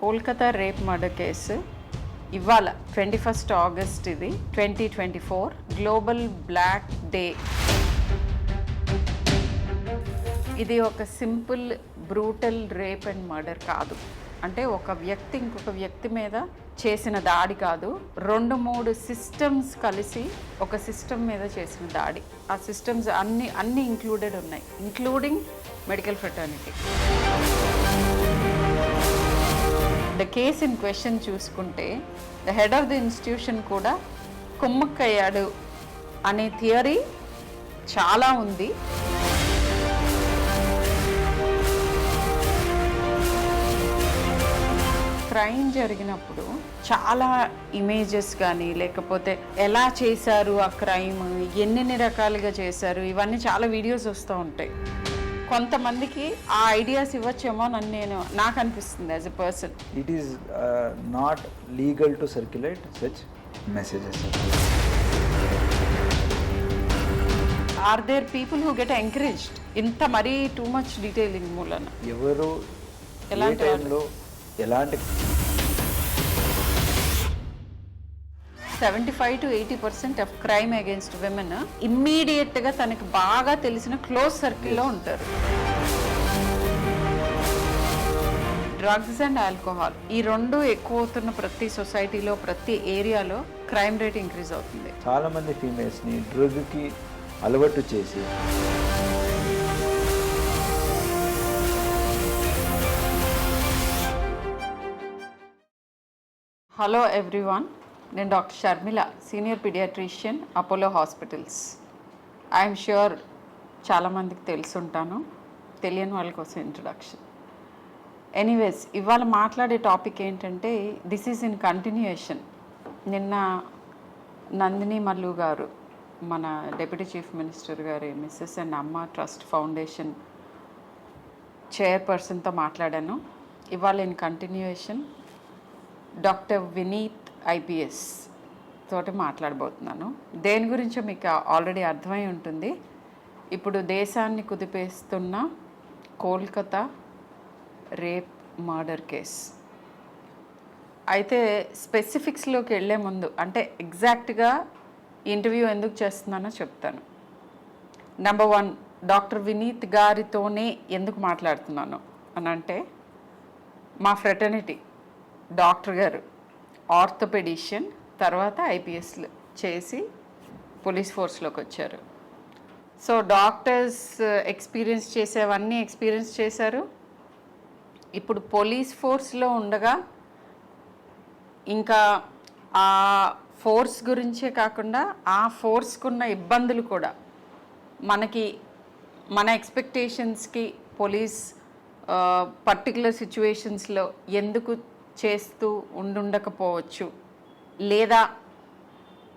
Kolkata rape murder case ఇవాళ 21 August ఇది 2024 global black day. ఇది ఒక simple brutal rape and murder కాదు. అంటే ఒక వ్యక్తి ఇంకొక వ్యక్తి మీద చేసిన దాడి కాదు, 2-3 సిస్టమ్స్ కలిసి ఒక సిస్టమ్ మీద చేసిన దాడి. ఆ సిస్టమ్స్ అన్ని ఇంక్లూడెడ్ ఉన్నాయి, including medical fraternity. The case in question చూసుకుంటే the head of the institution కూడా కుమ్మక్కయ్యాడు అనే థియరీ చాలా ఉంది. క్రైమ్ జరిగినప్పుడు చాలా ఇమేజెస్ కానీ లేకపోతే ఎలా చేశారు ఆ క్రైమ్, ఎన్ని రకాలుగా చేశారు, ఇవన్నీ చాలా వీడియోస్ వస్తూ ఉంటాయి. కొంతమందికి ఆ ఐడియాస్ ఇవ్వచ్చేమో నాకు అనిపిస్తుంది as a person. It is not legal to circulate such messages. Are there people who get encouraged ఇంత మరీ టూ మచ్ డీటెయిలింగ్ మూలన? ఎవరు ఎలాంటి టైంలో ఎలాంటి 75 to 80% of crime against women ఇమ్మీడియట్గా తనకి బాగా తెలిసిన క్లోజ్ సర్కిల్లో ఉంటారు. డ్రగ్స్ అండ్ ఆల్కహాల్ ఈ రెండు ఎక్కువ అవుతున్న ప్రతి సొసైటీలో, ప్రతి ఏరియాలో క్రైమ్ రేట్ ఇంక్రీజ్ అవుతుంది. చాలా మంది ఫీమేల్స్ని డ్రగ్కి అలవాటు చేసి హలో ఎవ్రీవన్, నేను doctor Sharmila, senior paediatrician, Apollo hospitals. I'm sure చాలామందికి తెలుసుంటాను, తెలియని వాళ్ళ కోసం ఇంట్రడక్షన్. ఎనీవేస్, ఇవాళ మాట్లాడే టాపిక్ ఏంటంటే దిస్ ఈజ్ ఇన్ కంటిన్యూయేషన్. నిన్న నందిని మల్లు గారు, మన డిప్యూటీ చీఫ్ మినిస్టర్ గారి missus and Amma trust foundation చైర్పర్సన్తో మాట్లాడాను. ఇవాళ in continuation doctor Vineet IPS తోటి మాట్లాడబోతున్నాను. దేని గురించో మీకు ఆల్రెడీ అర్థమై ఉంటుంది. ఇప్పుడు దేశాన్ని కుదిపేస్తున్న కోల్కతా రేప్ మర్డర్ కేస్. అయితే స్పెసిఫిక్స్లోకి వెళ్ళే ముందు, అంటే ఎగ్జాక్ట్గా ఇంటర్వ్యూ ఎందుకు చేస్తున్నానో చెప్తాను. నెంబర్ 1, డాక్టర్ వినీత్ గారితోనే ఎందుకు మాట్లాడుతున్నాను అని అంటే, మా ఫ్రెటర్నిటీ డాక్టర్ గారు ఆర్థోపెడిషియన్, తర్వాత ఐపీఎస్లు చేసి పోలీస్ ఫోర్స్లోకి వచ్చారు. సో డాక్టర్స్ ఎక్స్పీరియన్స్ చేసేవన్నీ ఎక్స్పీరియన్స్ చేశారు. ఇప్పుడు పోలీస్ ఫోర్స్లో ఉండగా ఇంకా ఆ ఫోర్స్ గురించే కాకుండా ఆ ఫోర్స్కున్న ఇబ్బందులు కూడా మన ఎక్స్పెక్టేషన్స్కి పోలీస్ పర్టికులర్ సిచ్యువేషన్స్లో ఎందుకు చేస్తూ ఉండకపోవచ్చు, లేదా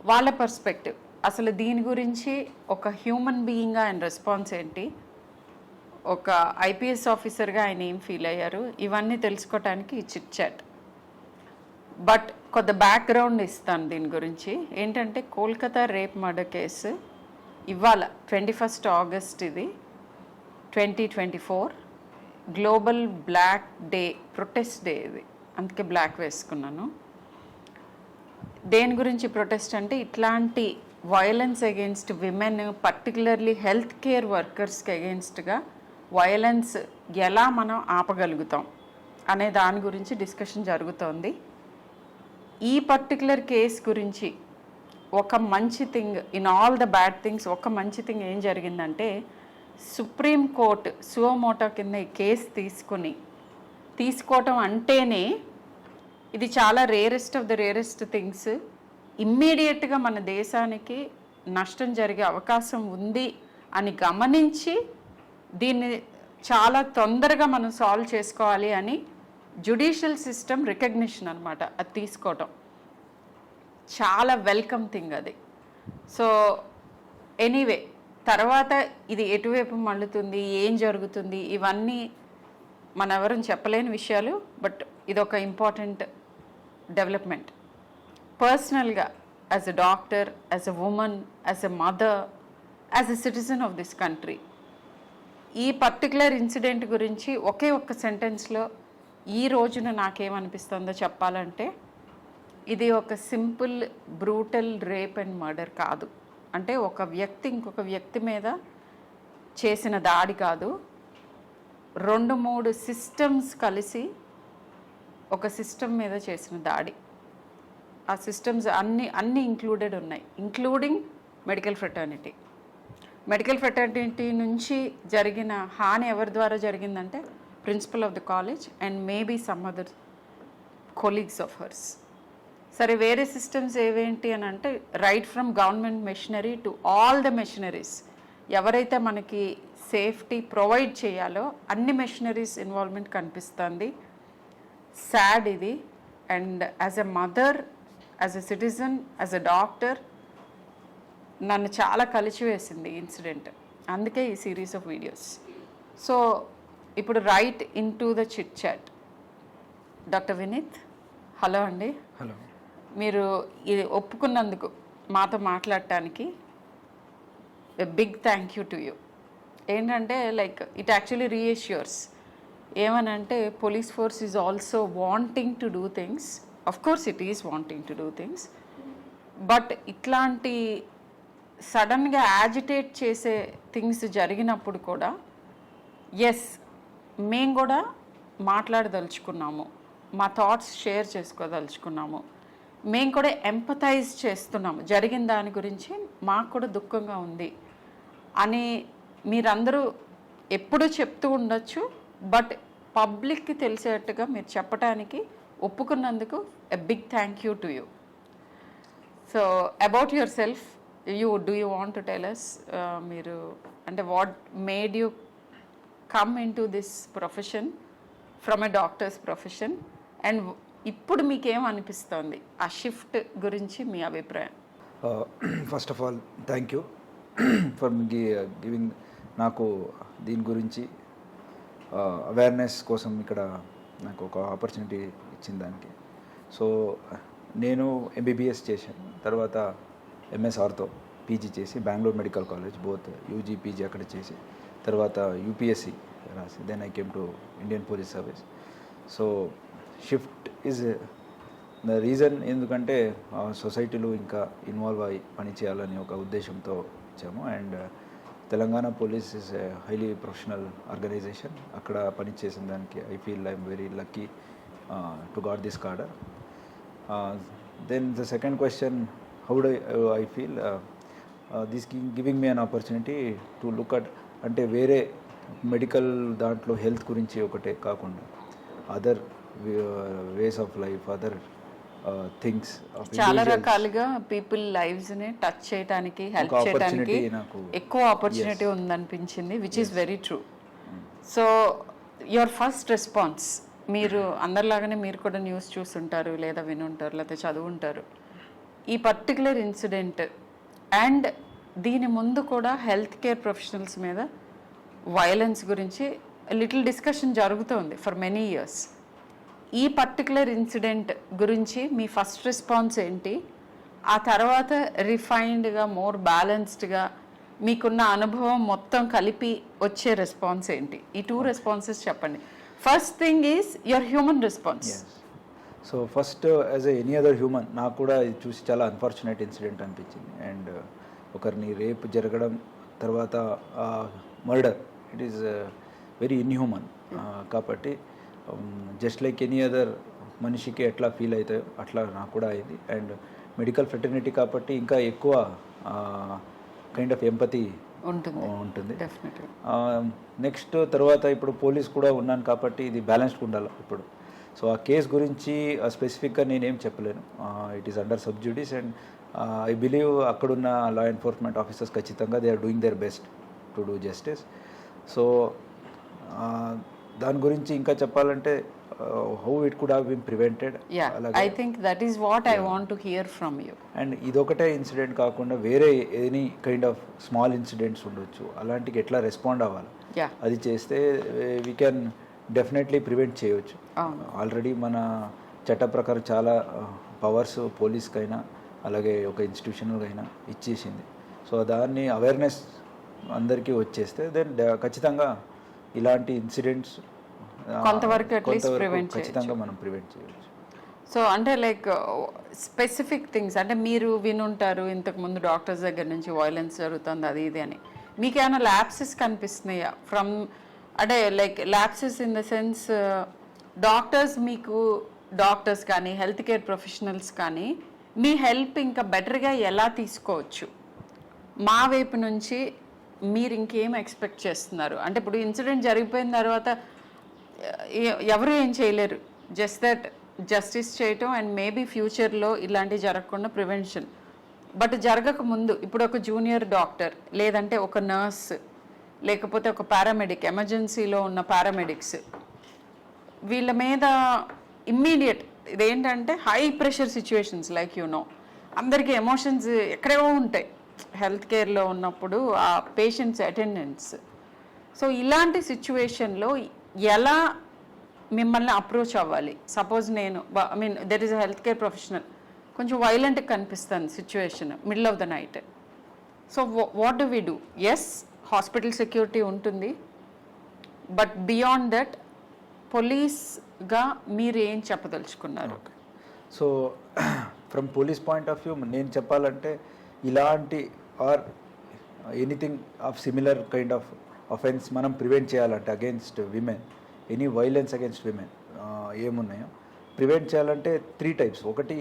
వాళ్ళ పర్స్పెక్టివ్, అసలు దీని గురించి ఒక హ్యూమన్ బీయింగ్గా ఆయన రెస్పాన్స్ ఏంటి, ఒక ఐపీఎస్ ఆఫీసర్గా ఆయన ఏం ఫీల్ అయ్యారు, ఇవన్నీ తెలుసుకోవటానికి ఈ చిట్ చాట్. బట్ కొంత బ్యాక్గ్రౌండ్ ఇస్తాను దీని గురించి. ఏంటంటే కోల్కతా రేప్ మర్డర్ కేసు ఇవాళ 21 ఆగస్ట్ ఇది 2024 global black day, protest day ఇది, అందుకే బ్లాక్ వేసుకున్నాను. దేని గురించి ప్రొటెస్ట్ అంటే, ఇట్లాంటి violence against women, particularly health care వర్కర్స్కి అగెయిన్స్ట్గా వయలెన్స్ ఎలా మనం ఆపగలుగుతాం అనే దాని గురించి డిస్కషన్ జరుగుతోంది. ఈ పర్టికులర్ కేస్ గురించి ఒక మంచి thing in all the bad things, ఒక మంచి థింగ్ ఏం జరిగిందంటే, సుప్రీం కోర్ట్ సువోమోటో కింద ఈ కేసు తీసుకోవటం అంటేనే ఇది చాలా rarest of the rarest things. ఇమ్మీడియట్గా మన దేశానికి నష్టం జరిగే అవకాశం ఉంది అని గమనించి దీన్ని చాలా తొందరగా మనం సాల్వ్ చేసుకోవాలి అని జ్యుడిషియల్ సిస్టమ్ రికగ్నిషన్ అనమాట. అది తీసుకోవటం చాలా వెల్కమ్ థింగ్ అది. సో ఎనీవే, తర్వాత ఇది ఎటువైపు మళ్ళుతుంది, ఏం జరుగుతుంది, ఇవన్నీ మన ఎవరూ చెప్పలేని విషయాలు. బట్ ఇదొక ఇంపార్టెంట్ డెవలప్మెంట్. పర్సనల్గా as a doctor, as a women, as a mother, as a citizen of this country, ఈ పర్టికులర్ ఇన్సిడెంట్ గురించి ఒకే ఒక్క సెంటెన్స్లో ఈ రోజున నాకేమనిపిస్తుందో చెప్పాలంటే ఇది ఒక simple brutal rape and murder కాదు. అంటే ఒక వ్యక్తి ఇంకొక వ్యక్తి మీద చేసిన దాడి కాదు, 2-3 సిస్టమ్స్ కలిసి ఒక సిస్టమ్ మీద చేసిన దాడి. ఆ సిస్టమ్స్ అన్నీ ఇంక్లూడెడ్ ఉన్నాయి, including medical fraternity. Medical fraternity నుంచి జరిగిన హాని ఎవరి ద్వారా జరిగిందంటే principal of the college and maybe some other colleagues of hers. సరే, వేరే సిస్టమ్స్ ఏవేంటి అని అంటే right from government machinery to all the machineries, ఎవరైతే మనకి సేఫ్టీ ప్రొవైడ్ చేయాలో అన్ని మెషినరీస్ ఇన్వాల్వ్మెంట్ కనిపిస్తుంది. సాడ్ ఇది. And as a mother, as a citizen, as a doctor నన్ను చాలా కలిచివేసింది ఈ ఇన్సిడెంట్. అందుకే ఈ సిరీస్ ఆఫ్ వీడియోస్. సో ఇప్పుడు right into the chit chat. Doctor Vineet, hello అండి. హలో. మీరు ఇది ఒప్పుకున్నందుకు మాతో మాట్లాడటానికి big thank you to you. ఏంటంటే లైక్ ఇట్ యాక్చువల్లీ రీఎష్యూర్స్. ఏమనంటే police force is also wanting to do things. Of course it is wanting to do things, but ఇట్లాంటి సడన్గా యాజిటేట్ చేసే థింగ్స్ జరిగినప్పుడు కూడా ఎస్, మేము కూడా మాట్లాడదలుచుకున్నాము, మా థాట్స్ షేర్ చేసుకోదలుచుకున్నాము, మేము కూడా ఎంపథైజ్ చేస్తున్నాము, జరిగిన దాని గురించి మాకు కూడా దుఃఖంగా ఉంది అని మీరందరూ ఎప్పుడూ చెప్తూ ఉండొచ్చు. బట్ పబ్లిక్కి తెలిసేట్టుగా మీరు చెప్పడానికి ఒప్పుకున్నందుకు a big thank you to you. So about yourself, do you want to tell us, మీరు అంటే what made you come into this profession from a doctor's profession, and ఇప్పుడు మీకేం అనిపిస్తోంది ఆ షిఫ్ట్ గురించి మీ అభిప్రాయం? First of all thank you for giving నాకు దీని గురించి అవేర్నెస్ కోసం ఇక్కడ నాకు ఒక ఆపర్చునిటీ ఇచ్చిన దానికి. సో నేను ఎంబీబీఎస్ చేశాను, తర్వాత ఎంఎస్ ఆర్థో పీజీ చేసి Bengaluru medical college both UG PG అక్కడ చేసి తర్వాత యూపీఎస్సి రాసి then I came to Indian police service. So shift is the reason, ఎందుకంటే సొసైటీలో ఇంకా ఇన్వాల్వ్ అయ్యి పని చేయాలని ఒక ఉద్దేశంతో వచ్చాము. And Telangana police is a highly professional organisation. అక్కడ పని చేసిన దానికి I feel I'm very lucky to got this cadre. Then the second question, how do I feel this giving me an opportunity to look at, అంటే వేరే medical దాంట్లో health గురించి ఒకటే కాకుండా other ways of life, other things, చాలా రకాలుగా people lives ని touch చేయడానికి, హెల్ప్ చేయడానికి ఎక్కువ ఆపర్చునిటీ ఉందనిపించింది, which is very true. So your first response, మీరు అందరిలాగానే మీరు కూడా న్యూస్ చూస్తుంటారు, లేదా వినుంటారు, లేదా చదువుంటారు. ఈ పర్టికులర్ ఇన్సిడెంట్ అండ్ దీని ముందు కూడా హెల్త్ కేర్ ప్రొఫెషనల్స్ మీద వైలెన్స్ గురించి లిటిల్ డిస్కషన్ జరుగుతోంది ఫర్ మెనీ ఇయర్స్. ఈ పర్టికులర్ ఇన్సిడెంట్ గురించి మీ ఫస్ట్ రెస్పాన్స్ ఏంటి? ఆ తర్వాత రిఫైన్డ్గా, మోర్ బ్యాలెన్స్డ్గా మీకున్న అనుభవం మొత్తం కలిపి వచ్చే రెస్పాన్స్ ఏంటి? ఈ 2 రెస్పాన్సెస్ చెప్పండి. First thing is your human response. So first, as any other human, నాకు కూడా ఇది చూసి చాలా అన్ఫార్చునేట్ ఇన్సిడెంట్ అనిపించింది. అండ్ ఒకరిని రేప్ జరగడం, తర్వాత murder, it is very inhuman. కాబట్టి జస్ట్ లైక్ ఎనీ అదర్ మనిషికి ఎట్లా ఫీల్ అవుతాయో అట్లా నాకు కూడా అయింది. అండ్ మెడికల్ ఫ్రెటర్నిటీ కాబట్టి ఇంకా ఎక్కువ కైండ్ ఆఫ్ ఎంపతి ఉంటుంది. నెక్స్ట్ తర్వాత ఇప్పుడు పోలీస్ కూడా ఉన్నాను కాబట్టి ఇది బ్యాలెన్స్డ్ ఉండాలి ఇప్పుడు. సో ఆ కేస్ గురించి స్పెసిఫిక్గా నేనేం చెప్పలేను. It is under sub judice and I believe అక్కడున్న లా ఎన్ఫోర్స్మెంట్ ఆఫీసర్స్ ఖచ్చితంగా they are doing their best to do justice. So దాని గురించి ఇంకా చెప్పాలంటే how it could have been prevented. I think that is what I want to hear from you. And ఇదొకటే incident కాకుండా వేరే any kind of small incidents ఉండొచ్చు, అలాంటికి ఎట్లా రెస్పాండ్ అవ్వాలి, అది చేస్తే వీ కెన్ డెఫినెట్లీ ప్రివెంట్ చేయవచ్చు. ఆల్రెడీ మన చట్ట ప్రకారం చాలా పవర్స్ పోలీస్కైనా అలాగే ఒక ఇన్స్టిట్యూషన్కైనా ఇచ్చేసింది. సో దాన్ని అవేర్నెస్ అందరికీ వచ్చేస్తే దెన్ ఖచ్చితంగా ఇలాంటి ఇన్సిడెంట్స్ కొంతవరకు అట్లీస్ట్ కొంతవరకు ప్రివెంట్ ఖచ్చితంగా మనం ప్రివెంట్ చేయవచ్చు. సో అంటే లైక్ స్పెసిఫిక్ థింగ్స్ అంటే మీరు వినుంటారు ఇంతకుముందు డాక్టర్స్ దగ్గర నుంచి వైలెన్స్ జరుగుతుంది అది ఇది అని, మీకు ఏమైనా ల్యాప్సెస్ కనిపిస్తున్నాయా ఫ్రమ్, అంటే like lapses in the sense doctors మీకు డాక్టర్స్ కానీ హెల్త్ కేర్ ప్రొఫెషనల్స్ కానీ మీ హెల్ప్ ఇంకా బెటర్గా ఎలా తీసుకోవచ్చు, మా వైపు నుంచి మీరు ఇంకేం ఎక్స్పెక్ట్ చేస్తున్నారు? అంటే ఇప్పుడు ఇన్సిడెంట్ జరిగిపోయిన తర్వాత ఎవరు ఏం చేయలేరు, జస్ట్ దట్ జస్టిస్ చేయటం అండ్ మేబీ ఫ్యూచర్లో ఇలాంటివి జరగకుండా ప్రివెన్షన్. బట్ జరగక ముందు ఇప్పుడు ఒక జూనియర్ డాక్టర్ లేదంటే ఒక నర్స్ లేకపోతే ఒక పారామెడిక్, ఎమర్జెన్సీలో ఉన్న పారామెడిక్స్, వీళ్ళ మీద ఇమ్మీడియట్ ఇదేంటంటే హై ప్రెషర్ సిచ్యువేషన్స్ లైక్ అందరికీ ఎమోషన్స్ ఎక్కడేవో ఉంటాయి హెల్త్ కేర్లో ఉన్నప్పుడు ఆ పేషెంట్స్ అటెండెన్స్. సో ఇలాంటి సిచ్యువేషన్లో ఎలా మిమ్మల్ని అప్రోచ్ అవ్వాలి? సపోజ్ నేను I mean there is a health care professional, కొంచెం వైలెంట్గా కనిపిస్తాను situation middle of the night. So what do we do? Yes, hospital security ఉంటుంది, బట్ బియాండ్ దట్ పోలీస్గా మీరు ఏం చెప్పదలుచుకున్నారు? So from police point of view నేను చెప్పాలంటే ఇలాంటి or anything of similar kind of offence మనం ప్రివెంట్ చేయాలంటే against women, any violence against women ఏమున్నాయో ప్రివెంట్ చేయాలంటే 3 టైప్స్. ఒకటి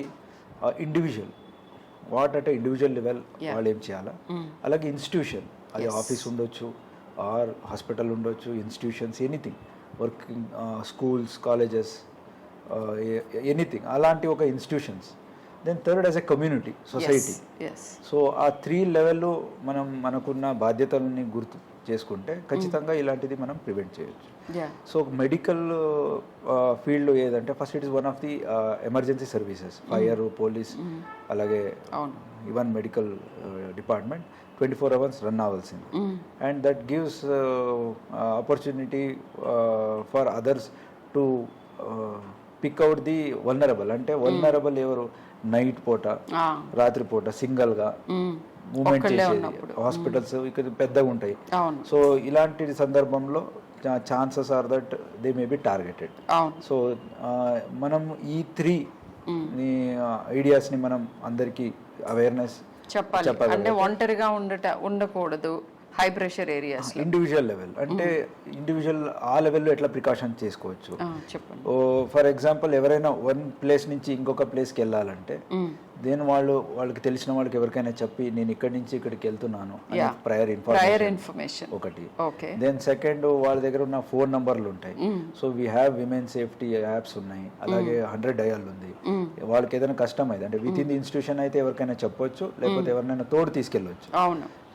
ఇండివిజువల్, వాట్ అంటే ఇండివిజువల్ లెవెల్ వాళ్ళు ఏం చేయాలా, అలాగే ఇన్స్టిట్యూషన్, అది ఆఫీస్ ఉండొచ్చు ఆర్ హాస్పిటల్ ఉండొచ్చు, institutions anything, working schools, colleges, anything అలాంటి ఒక institutions. Then third as a community, society. So ఆ 3 లెవెల్లో మనం మనకున్న బాధ్యతలని గుర్తు చేసుకుంటే ఖచ్చితంగా ఇలాంటిది మనం ప్రివెంట్ చేయొచ్చు. సో మెడికల్ ఫీల్డ్ ఏదంటే first it is one of the emergency services, fire, police, అలాగే even medical department 24 hours run అవ్వాల్సింది. And that gives opportunity for others to pick out the vulnerable. అంటే వల్నరబుల్ ఎవరు? Night పూట, రాత్రి పూట సింగల్గా moment చేసేది, hospitals ఇక్కడ పెద్దగా ఉంటాయి. సో ఇలాంటి సందర్భంలో chances are that they may be targeted. So మనం ఈ 3 ఐడియాస్ని మనం అందరికీ అవేర్నెస్ చెప్పాలి. అంటే ఒంటరిగా ఉండకూడదు high pressure areas. Individual level అంటే ఇండివిజువల్ ఆ లెవెల్లో ఎట్లా ప్రికాషన్ చేసుకోవచ్చు. చెప్పండి. ఫర్ ఎగ్జాంపుల్ ఎవరైనా వన్ ప్లేస్ నుంచి ఇంకొక ప్లేస్కి వెళ్ళాలంటే దెన్ వాళ్ళకి తెలిసిన వాళ్ళకి ఎవరికైనా చెప్పి నేను ఇక్కడి నుంచి ఇక్కడికి వెళ్తున్నాను ప్రయర్ ఇన్ఫర్మేషన్ ఒకటి. దెన్ సెకండ్ వాళ్ళ దగ్గర ఉన్న ఫోన్ నంబర్లు ఉంటాయి. So we have women safety apps ఉన్నాయి, అలాగే 100 డయల్ ఉంది. వాళ్ళకి ఏదైనా కష్టం అయితే అంటే విత్ ఇన్ ది ఇన్స్టిట్యూషన్ అయితే ఎవరికైనా చెప్పొచ్చు, లేకపోతే ఎవరినైనా తోడు తీసుకెళ్ళవచ్చు.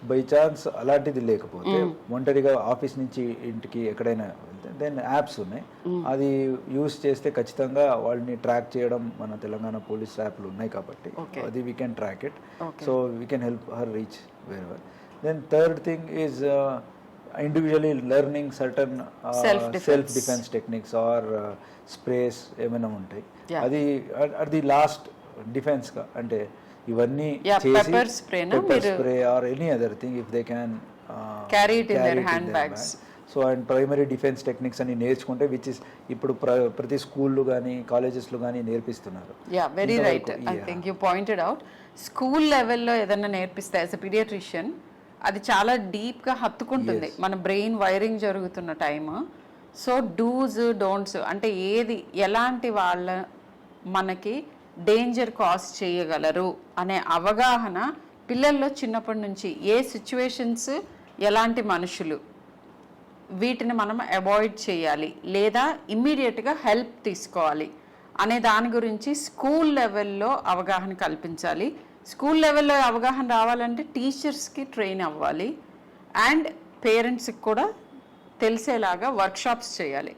బై ఛాన్స్ అలాంటిది లేకపోతే ఒంటరిగా ఆఫీస్ నుంచి ఇంటికి ఎక్కడైనా వెళ్తే దెన్ యాప్స్ ఉన్నాయి, అది యూస్ చేస్తే ఖచ్చితంగా వాళ్ళని ట్రాక్ చేయడం మన తెలంగాణ పోలీస్ యాప్లు ఉన్నాయి కాబట్టి అది we can track it. So we can help her reach wherever. Then third thing is individually learning certain self defence techniques or sprays ఏమైనా ఉంటాయి, అది అది లాస్ట్ డిఫెన్స్గా. అంటే ఇవన్నీ pepper spray or any other thing if they can carry it in their hand bags. So and primary defence techniques అని నేర్చుకుంటే which is ఇప్పుడు ప్రతి స్కూళ్ళు కానీ కాలేజెస్లో కానీ నేర్పిస్తున్నారు. Very right. I think you pointed out. School లెవెల్లో ఏదైనా నేర్పిస్తే యాజ్ ఎ పీడియాట్రిషియన్ అది చాలా డీప్గా హత్తుకుంటుంది మన బ్రెయిన్ వైరింగ్ జరుగుతున్న టైమ్. సో డూస్ డోంట్స్ అంటే ఏది ఎలాంటి వాళ్ళ మనకి డేంజర్ కాజ్ చేయగలరు అనే అవగాహన పిల్లల్లో చిన్నప్పటి నుంచి, ఏ సిచ్యువేషన్స్ ఎలాంటి మనుషులు వీటిని మనం అవాయిడ్ చేయాలి లేదా ఇమ్మీడియట్గా హెల్ప్ తీసుకోవాలి అనే దాని గురించి స్కూల్ లెవెల్లో అవగాహన కల్పించాలి. స్కూల్ లెవెల్లో అవగాహన రావాలంటే టీచర్స్కి ట్రైన్ అవ్వాలి అండ్ పేరెంట్స్కి కూడా తెలిసేలాగా వర్క్షాప్స్ చేయాలి.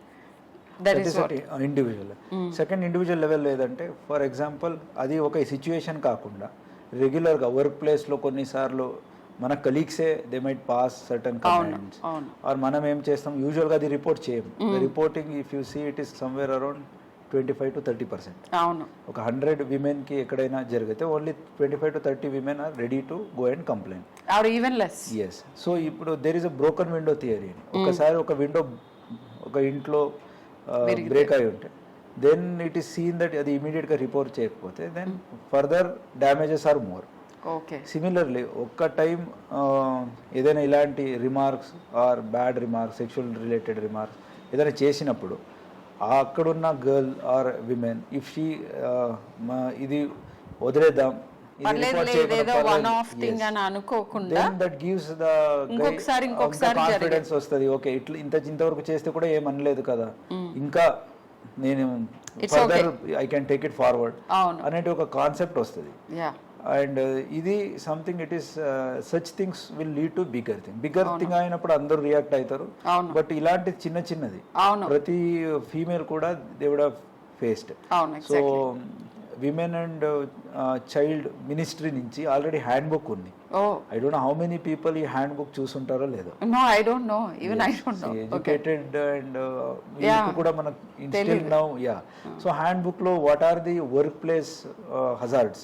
ఇండివిజువల్. సెకండ్ ఇండివిజువల్ లెవెల్ ఏదంటే ఫర్ ఎగ్జాంపుల్ అది ఒక సిచ్యువేషన్ కాకుండా రెగ్యులర్గా వర్క్ ప్లేస్లో కొన్నిసార్లు మన కలీగ్సే they might pass certain comments or మనం ఏం చేస్తాం యూజువల్గా అది రిపోర్ట్ చేయం. Reporting if you see it is somewhere around 25 to 30%. ఒక 100 విమెన్కి ఎక్కడైనా జరిగితే only 25 to 30 women are ready to go and complaint or even less. Yes. So ఇప్పుడు there is a broken window theory. ఒకసారి ఒక విండో ఒక ఇంట్లో బ్రేక్ అయి ఉంటే then it is seen that అది ఇమీడియట్గా రిపోర్ట్ చేయకపోతే then further damages are more. Okay. Similarly ఒక్క టైం ఏదైనా ఇలాంటి remarks or bad remarks, sexual related remarks ఏదైనా చేసినప్పుడు అక్కడున్న girl or women if she ఇది వదిలేద్దాం, కాన్ఫిడెన్స్ వస్తుంది. ఓకే, ఇట్లా ఇంతవరకు చేస్తే కూడా ఏమనలేదు కదా, ఇంకా నేను further I can take it forward అనేది ఒక కాన్సెప్ట్ వస్తుంది. అండ్ ఇది something it is such things will lead to bigger thing అయినప్పుడు అందరూ రియాక్ట్ అవుతారు. బట్ ఇలాంటి చిన్నది ప్రతి ఫీమేల్ కూడా they would have faced. So women and child ministry నుంచి ఆల్రెడీ హ్యాండ్ బుక్ ఉంది. I don't know how many people ఈ హ్యాండ్ బుక్ చూసుంటారో లేదో. ఎడ్యుకేటెడ్ అండ్ కూడా మనకు instil now. So handbook లో what are the workplace hazards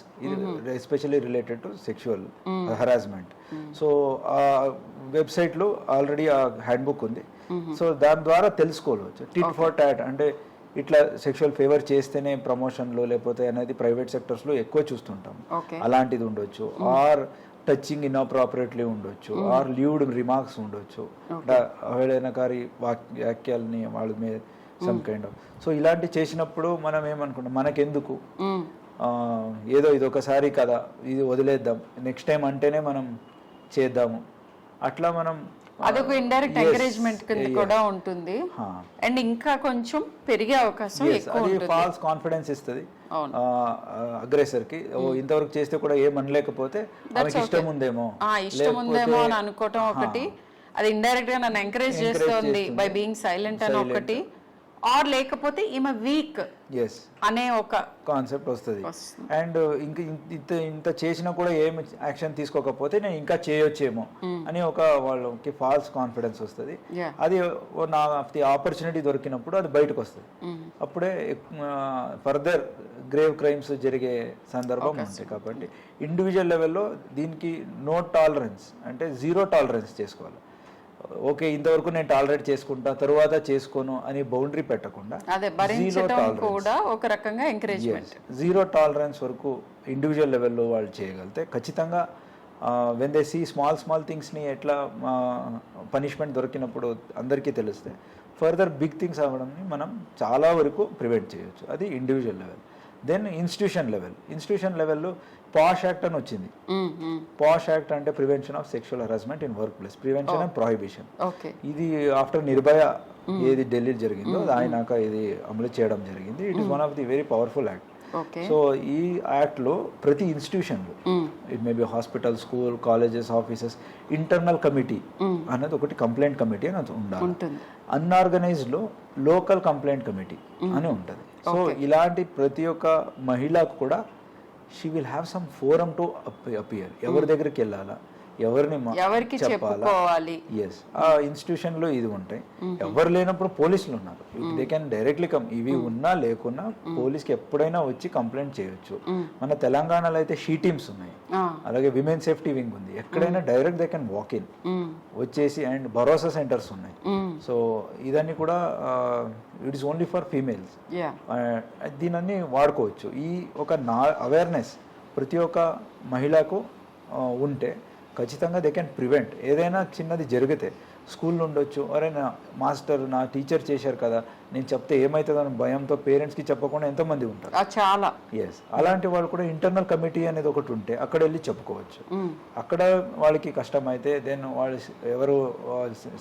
especially related to sexual harassment. So ఆ website లో already ఆ హ్యాండ్ బుక్ ఉంది. సో దాని ద్వారా తెలుసుకోవచ్చు. టిట్ ఫర్ టాట్ అంటే ఇట్లా సెక్షువల్ ఫేవర్ చేస్తేనే ప్రమోషన్లు లేకపోతే అనేది ప్రైవేట్ సెక్టర్స్లో ఎక్కువ చూస్తుంటాం. అలాంటిది ఉండొచ్చు, ఆర్ టచింగ్ ఇన్అప్రాపరేట్లీ ఉండొచ్చు, ఆర్ లీవ్డ్ రిమార్క్స్ ఉండొచ్చు, అవహేళనకారి వాక్యాలని వాళ్ళ మీద సమ్ కైండ్ ఆఫ్. సో ఇలాంటి చేసినప్పుడు మనం ఏమనుకుంటాం, మనకెందుకు, ఏదో ఇది ఒకసారి కదా, ఇది వదిలేద్దాం, నెక్స్ట్ టైం అంటేనే మనం చేద్దాము, అట్లా మనం అదొక ఇండైరెక్ట్ ఎంకరేజ్మెంట్ కింద కూడా ఉంటుంది. అండ్ ఇంకా కొంచెం పెరిగే అవకాశం ఎక్కువ ఉంటుంది. ఫాల్స్ కాన్ఫిడెన్స్ ఇస్తుంది అగ్రెసర్ కి. ఇంతవరకు చేస్తే కూడా ఏమనలేకపోతే ఆమెకి ఇష్టం ఉందేమో అని అనుకోవటం ఒకటి, అది ఇండైరెక్ట్ గా నన్ను ఎంకరేజ్ చేస్తుంది బై బీయింగ్ సైలెంట్ అని ఒకటి, ఆర్ లేకపోతే ఈమె వీక్ అనే ఒక కాన్సెప్ట్ వస్తుంది. అండ్ ఇంత చేసినా కూడా ఏమి యాక్షన్ తీసుకోకపోతే నేను ఇంకా చేయొచ్చేమో అని ఒక వాళ్ళకి ఫాల్స్ కాన్ఫిడెన్స్ వస్తుంది. అది నా ఆపర్చునిటీ దొరికినప్పుడు అది బయటకు వస్తుంది. అప్పుడే ఫర్దర్ గ్రేవ్ క్రైమ్స్ జరిగే సందర్భం ఉంది. కాబట్టి ఇండివిజువల్ లెవెల్లో దీనికి నో టాలరెన్స్ అంటే జీరో టాలరెన్స్ చేసుకోవాలి. ఓకే, ఇంతవరకు నేను టాలరేట్ చేసుకుంటా, తరువాత చేసుకోను అని బౌండరీ పెట్టకుండా జీరో టాలరెన్స్ వరకు ఇండివిజువల్ లెవెల్లో వాళ్ళు చేయగలిగితే ఖచ్చితంగా వెన్ దే సీ స్మాల్ థింగ్స్ని ఎట్లా పనిష్మెంట్ దొరికినప్పుడు అందరికీ తెలిస్తే ఫర్దర్ బిగ్ థింగ్స్ అవ్వడంని మనం చాలా వరకు ప్రివెంట్ చేయొచ్చు. అది ఇండివిజువల్ లెవెల్. దెన్ ఇన్స్టిట్యూషన్ లెవెల్లో పాష్ యాక్ట్ అని వచ్చింది. పాష్ యాక్ట్ అంటే prevention of sexual harassment in workplace, prevention and prohibition. ఇది ఆఫ్టర్ నిర్భయ ఏది ఢిల్లీ జరిగిందో ఆయనాక ఇది అమలు చేయడం జరిగింది. It is one of the very powerful act. So ఈ యాక్ట్ లో ప్రతి ఇన్స్టిట్యూషన్లో it may be hospital, school, colleges, offices internal committee అనేది ఒకటి కంప్లైంట్ కమిటీ అని ఉండాలి. అన్ఆర్గనైజ్డ్ లో లోకల్ కంప్లైంట్ కమిటీ అని ఉంటుంది. సో ఇలాంటి ప్రతి ఒక్క మహిళకు కూడా she will have some forum to appear. ఎవరి దగ్గరికి వెళ్ళాలా, ఎవరికి చెప్పాలి. ఎస్, ఆ ఇన్స్టిట్యూషన్ లో ఇది ఉంటాయి. ఎవరు లేనప్పుడు పోలీసులు ఉన్నారు, దే కెన్ డైరెక్ట్లీ కమ్. ఇవి ఉన్నా లేకున్నా పోలీస్కి ఎప్పుడైనా వచ్చి కంప్లైంట్ చేయొచ్చు. మన తెలంగాణలో అయితే షీ టీమ్స్ ఉన్నాయి, అలాగే విమెన్ సేఫ్టీ వింగ్ ఉంది. ఎక్కడైనా direct they can walk in వచ్చేసి, అండ్ భరోసా సెంటర్స్ ఉన్నాయి. సో ఇదన్నీ కూడా it is only for females. దీనన్నీ వాడుకోవచ్చు. ఈ ఒక అవేర్నెస్ ప్రతి ఒక్క మహిళకు ఉంటే ఖచ్చితంగా దే కెన్ ప్రివెంట్. ఏదైనా చిన్నది జరిగితే స్కూల్లో ఉండొచ్చు, ఎవరైనా మాస్టర్ నా టీచర్ చేశారు కదా నేను చెప్తే ఏమవుతుందని భయంతో పేరెంట్స్కి చెప్పకుండా ఎంతోమంది ఉంటారు చాలా. ఎస్, అలాంటి వాళ్ళు కూడా ఇంటర్నల్ కమిటీ అనేది ఒకటి ఉంటే అక్కడ వెళ్ళి చెప్పుకోవచ్చు. అక్కడ వాళ్ళకి కష్టమైతే దెన్ వాళ్ళు ఎవరు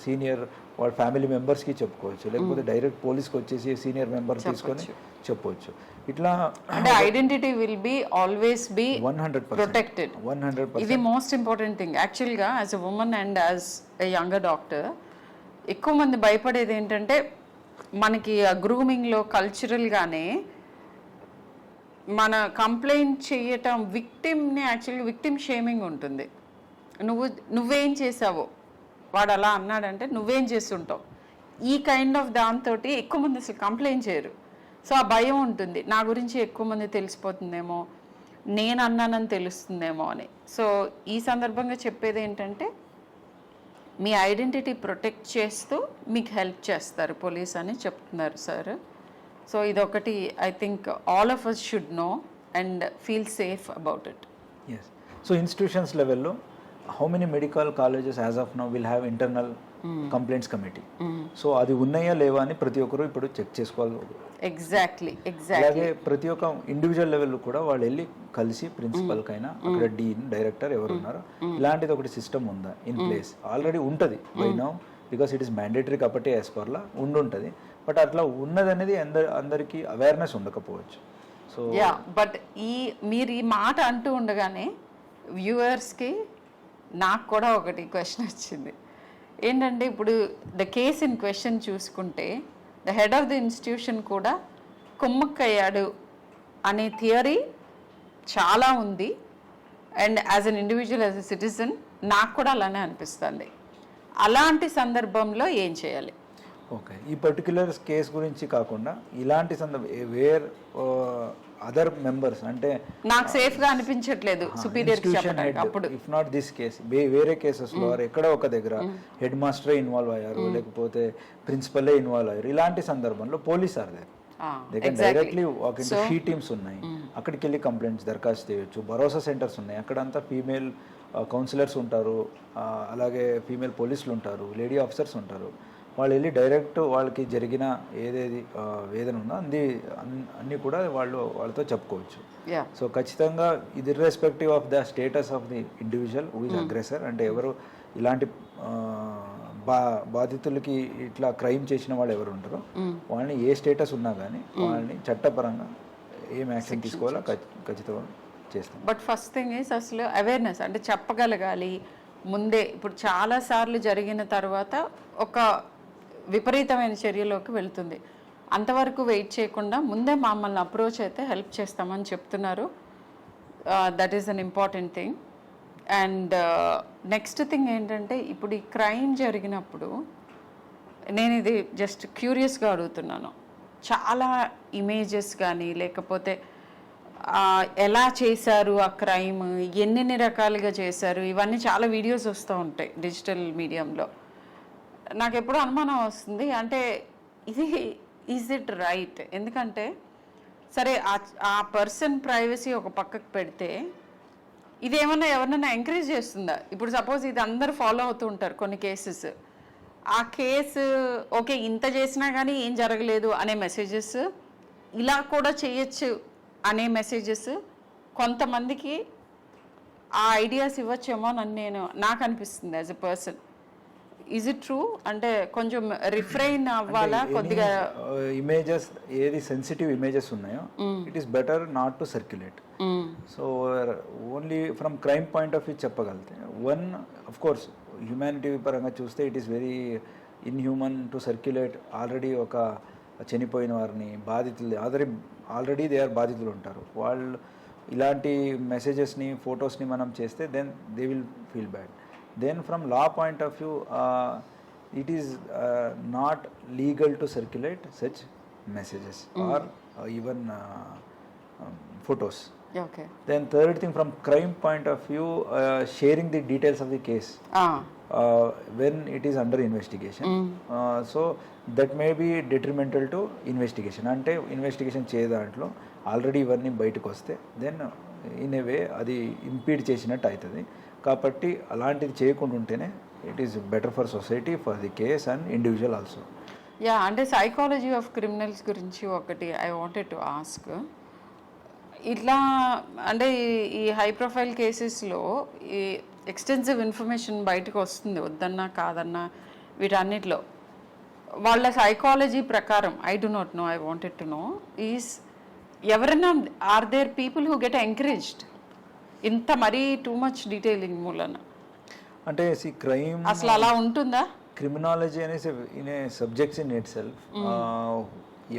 సీనియర్ వాళ్ళ ఫ్యామిలీ మెంబర్స్కి చెప్పుకోవచ్చు, లేకపోతే డైరెక్ట్ పోలీస్కి వచ్చేసి సీనియర్ మెంబర్ తీసుకొని చెప్పవచ్చు. ఇట్లా అంటే identity will be always be 100% protected. 100%. ఇది మోస్ట్ ఇంపార్టెంట్ థింగ్ యాక్చువల్గా. As a women and as a younger doctor ఎక్కువ మంది భయపడేది ఏంటంటే మనకి ఆ గ్రూమింగ్లో కల్చరల్గానే మన కంప్లైంట్ చేయటం విక్టిమ్ని యాక్చువల్గా విక్టిమ్ షేమింగ్ ఉంటుంది. నువ్వేం చేసావో, వాడు అలా అన్నాడంటే నువ్వేం చేస్తుంటావు, ఈ కైండ్ ఆఫ్ దాంతో ఎక్కువ మంది అసలు కంప్లైంట్ చేయరు. సో ఆ భయం ఉంటుంది, నా గురించి ఎక్కువ మంది తెలిసిపోతుందేమో, నేను అన్నానని తెలుస్తుందేమో అని. సో ఈ సందర్భంగా చెప్పేది ఏంటంటే మీ ఐడెంటిటీ ప్రొటెక్ట్ చేస్తూ మీకు హెల్ప్ చేస్తారు పోలీస్ అని చెప్తున్నారు సార్. సో ఇదొకటి I think all of us should know and feel safe about it. Yes. So institutions లెవెల్లో how many medical colleges as of now will have internal complaints committee. So అది ఉన్నాయా లేవా అని ప్రతి ఒక్కరు ఇప్పుడు చెక్ చేసుకోవాలి. ఎగ్జాక్ట్లీ. అలాగే ప్రతి ఒక్క ఇండివిజువల్ లెవెల్ కూడా వాళ్ళు వెళ్ళి కలిసి ప్రిన్సిపల్ కైనా అక్కడ డీన్ డైరెక్టర్ ఎవరు ఉన్నారో ఇలాంటిది ఒకటి సిస్టమ్ ఉందా ఇన్ ప్లేస్. ఆల్రెడీ ఉంటుంది by now because it is mandatory కాబట్టి యాజ్ పర్లా ఉండుంటుంది. బట్ అట్లా ఉన్నది అనేది అందరికీ అవేర్నెస్ ఉండకపోవచ్చు. సో బట్ మీరు ఈ మాట అంటూ ఉండగానే వ్యూవర్స్కి నాకు కూడా ఒకటి క్వశ్చన్ వచ్చింది. ఏంటంటే ఇప్పుడు ద కేస్ ఇన్ క్వశ్చన్ చూసుకుంటే the head of the institution కూడా కుమ్మక్కయ్యాడు అనే థియరీ చాలా ఉంది. And as an individual as a citizen నాకు కూడా అలానే అనిపిస్తుంది. అలాంటి సందర్భంలో ఏం చేయాలి? ఓకే, ఈ పర్టిక్యులర్ కేస్ గురించి కాకుండా ఇలాంటి వేర్ అదర్ మెంబర్స్ అంటే నాకు సేఫ్ గా అనిపించట్లేదు సుపీరియర్ అప్పుడు ఇఫ్ నాట్ దిస్ కేస్ వేరే కేసెస్ లో ఎక్కడ ఒక దగ్గర హెడ్ మాస్టరే ఇన్వాల్వ్ అయ్యారు లేకపోతే ప్రిన్సిపలే ఇన్వాల్వ్ అయ్యారు, ఇలాంటి సందర్భంలో police are there directly walk in she teams ఉన్నాయి, అక్కడికి వెళ్ళి కంప్లైంట్స్ దరఖాస్తు చేయొచ్చు. భరోసా సెంటర్స్ ఉన్నాయి, అక్కడంతా ఫీమేల్ కౌన్సిలర్స్ ఉంటారు, అలాగే ఫీమేల్ పోలీసులు ఉంటారు, లేడీ ఆఫీసర్స్ ఉంటారు. వాళ్ళు వెళ్ళి డైరెక్ట్ వాళ్ళకి జరిగిన ఏదేది వేదన ఉందో అన్నీ కూడా వాళ్ళతో చెప్పుకోవచ్చు. సో ఖచ్చితంగా ఇది irrespective of the status of the individual who is aggressor, అంటే ఎవరు ఇలాంటి బాధితులకి ఇట్లా క్రైమ్ చేసిన వాళ్ళు ఎవరు ఉంటారో వాళ్ళని ఏ స్టేటస్ ఉన్నా కానీ వాళ్ళని చట్టపరంగా ఏం యాక్షన్ తీసుకోవాలో ఖచ్చితంగా చేస్తాం. బట్ ఫస్ట్ థింగ్ ఈస్ అసలు అవేర్నెస్ అంటే చెప్పగలగాలి ముందే. ఇప్పుడు చాలాసార్లు జరిగిన తర్వాత ఒక విపరీతమైన చర్యలోకి వెళ్తుంది. అంతవరకు వెయిట్ చేయకుండా ముందే మమ్మల్ని అప్రోచ్ అయితే హెల్ప్ చేస్తామని చెప్తున్నారు. That is an important thing. And next thing ఏంటంటే ఇప్పుడు ఈ క్రైమ్ జరిగినప్పుడు నేను ఇది జస్ట్ క్యూరియస్గా అడుగుతున్నాను, చాలా ఇమేజెస్ కానీ లేకపోతే ఎలా చేశారు ఆ క్రైమ్, ఎన్ని రకాలుగా చేశారు, ఇవన్నీ చాలా వీడియోస్ వస్తూ ఉంటాయి డిజిటల్ మీడియంలో. నాకు ఎప్పుడూ అనుమానం వస్తుంది, అంటే ఇది ఈజ్ ఇట్ రైట్? ఎందుకంటే సరే ఆ పర్సన్ ప్రైవసీ ఒక పక్కకు పెడితే ఇది ఏమన్నా ఎవరినైనా ఎంకరేజ్ చేస్తుందా? ఇప్పుడు సపోజ్ ఇది అందరూ ఫాలో అవుతూ ఉంటారు కొన్ని కేసెస్, ఆ కేసు ఓకే ఇంత చేసినా కానీ ఏం జరగలేదు అనే మెసేజెస్, ఇలా కూడా చేయొచ్చు అనే మెసేజెస్ కొంతమందికి ఆ ఐడియాస్ ఇవ్వచ్చేమో అని నాకు అనిపిస్తుంది as a person. Is it true? అంటే కొంచెం రిఫ్రైన్ అవ్వాలా కొద్దిగా? ఇమేజెస్ ఏది సెన్సిటివ్ ఇమేజెస్ ఉన్నాయో it is better not to circulate. So only from crime point of view చెప్పగలిగితే వన్ ఆఫ్ కోర్స్ హ్యూమానిటీ పరంగా చూస్తే it is very inhuman to circulate. Already ఒక చనిపోయిన వారిని బాధితులు ఆల్రెడీ దే ఆర్ బాధితులు ఉంటారు, వాళ్ళు ఇలాంటి మెసేజెస్ని ఫొటోస్ని మనం చేస్తే then they will feel bad. Then from law point of view, it is not legal to circulate such messages or even photos. Okay. Then third thing, from crime point of view, sharing the details of the case when it is under investigation. So that may be detrimental to investigation. Ante investigation cheye dantlo already ivanni bayitiki vaste then in a way అది ఇంపీడ్ చేసినట్టు అవుతుంది. కాబట్టి అలాంటిది చేయకుండా ఉంటేనే it is better for society, for the case and individual also. Yeah, అంటే psychology of criminals గురించి ఒకటి ఐ వాంటెడ్ టు ఆస్క్. ఇట్లా అంటే ఈ హై ప్రొఫైల్ కేసెస్లో ఈ ఎక్స్టెన్సివ్ ఇన్ఫర్మేషన్ బయటకు వస్తుంది, వద్దన్నా కాదన్నా వీటన్నిటిలో. వాళ్ళ సైకాలజీ ప్రకారం I do not know, I wanted to know is ఎవరైనా or there people who get encouraged ఇంత మరీ టూ మచ్ డీటెయిలింగ్ మూలన? అంటే క్రైమ్ అసలు అలా ఉంటుందా? క్రిమినాలజీ అనేసి in a subjects in it self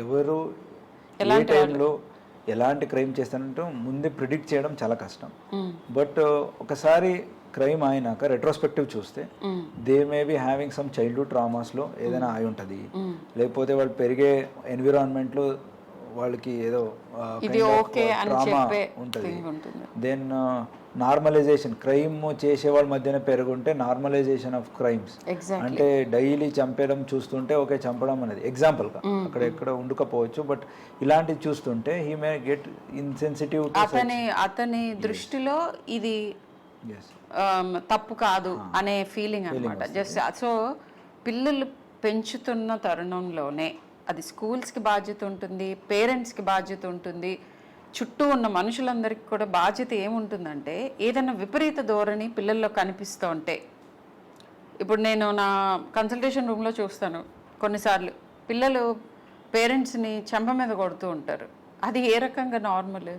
ఎవరు ఏ టైంలో ఎలాంటి క్రైమ్ చేస్తానంటూ ముందే ప్రిడిక్ట్ చేయడం చాలా కష్టం. బట్ ఒకసారి క్రైమ్ అయినాక రెట్రోస్పెక్టివ్ చూస్తే they may be having some childhood ట్రామాస్లో ఏదైనా అయి ఉంటుంది, లేకపోతే వాళ్ళు పెరిగే ఎన్విరాన్మెంట్లో వాళ్ళకి ఏదో ఇది ఓకే అని చెప్పే ఉంటుంది. thing ఉంటుంది. దెన్ నార్మలైజేషన్, క్రైమ్ చేసే వాళ్ళ మధ్యన పెరుగుంటే నార్మలైజేషన్ ఆఫ్ క్రైమ్స్. ఎగ్జాక్ట్లీ. అంటే డైలీ చంపేయడం చూస్తుంటే ఓకే చంపడం అనేది ఎగ్జాంపుల్గా అక్కడ ఎక్కడ ఉండకపోవచ్చు, బట్ ఇలాంటివి చూస్తుంటే హీ మే గెట్ ఇన్సెన్సిటివ్. అతని దృష్టిలో ఇది తప్పు కాదు అనే ఫీలింగ్ అనమాట. జస్ట్ సో పిల్లలు పెంచుతున్న తరుణంలోనే అది స్కూల్స్కి బాధ్యత ఉంటుంది, పేరెంట్స్కి బాధ్యత ఉంటుంది, చుట్టూ ఉన్న మనుషులందరికీ కూడా బాధ్యత ఏముంటుందంటే ఏదైనా విపరీత ధోరణి పిల్లల్లో కనిపిస్తూ ఉంటే, ఇప్పుడు నేను నా కన్సల్టేషన్ రూమ్లో చూస్తాను కొన్నిసార్లు పిల్లలు పేరెంట్స్ని చెంప మీద కొడుతూ ఉంటారు. అది ఏ రకంగా నార్మల్?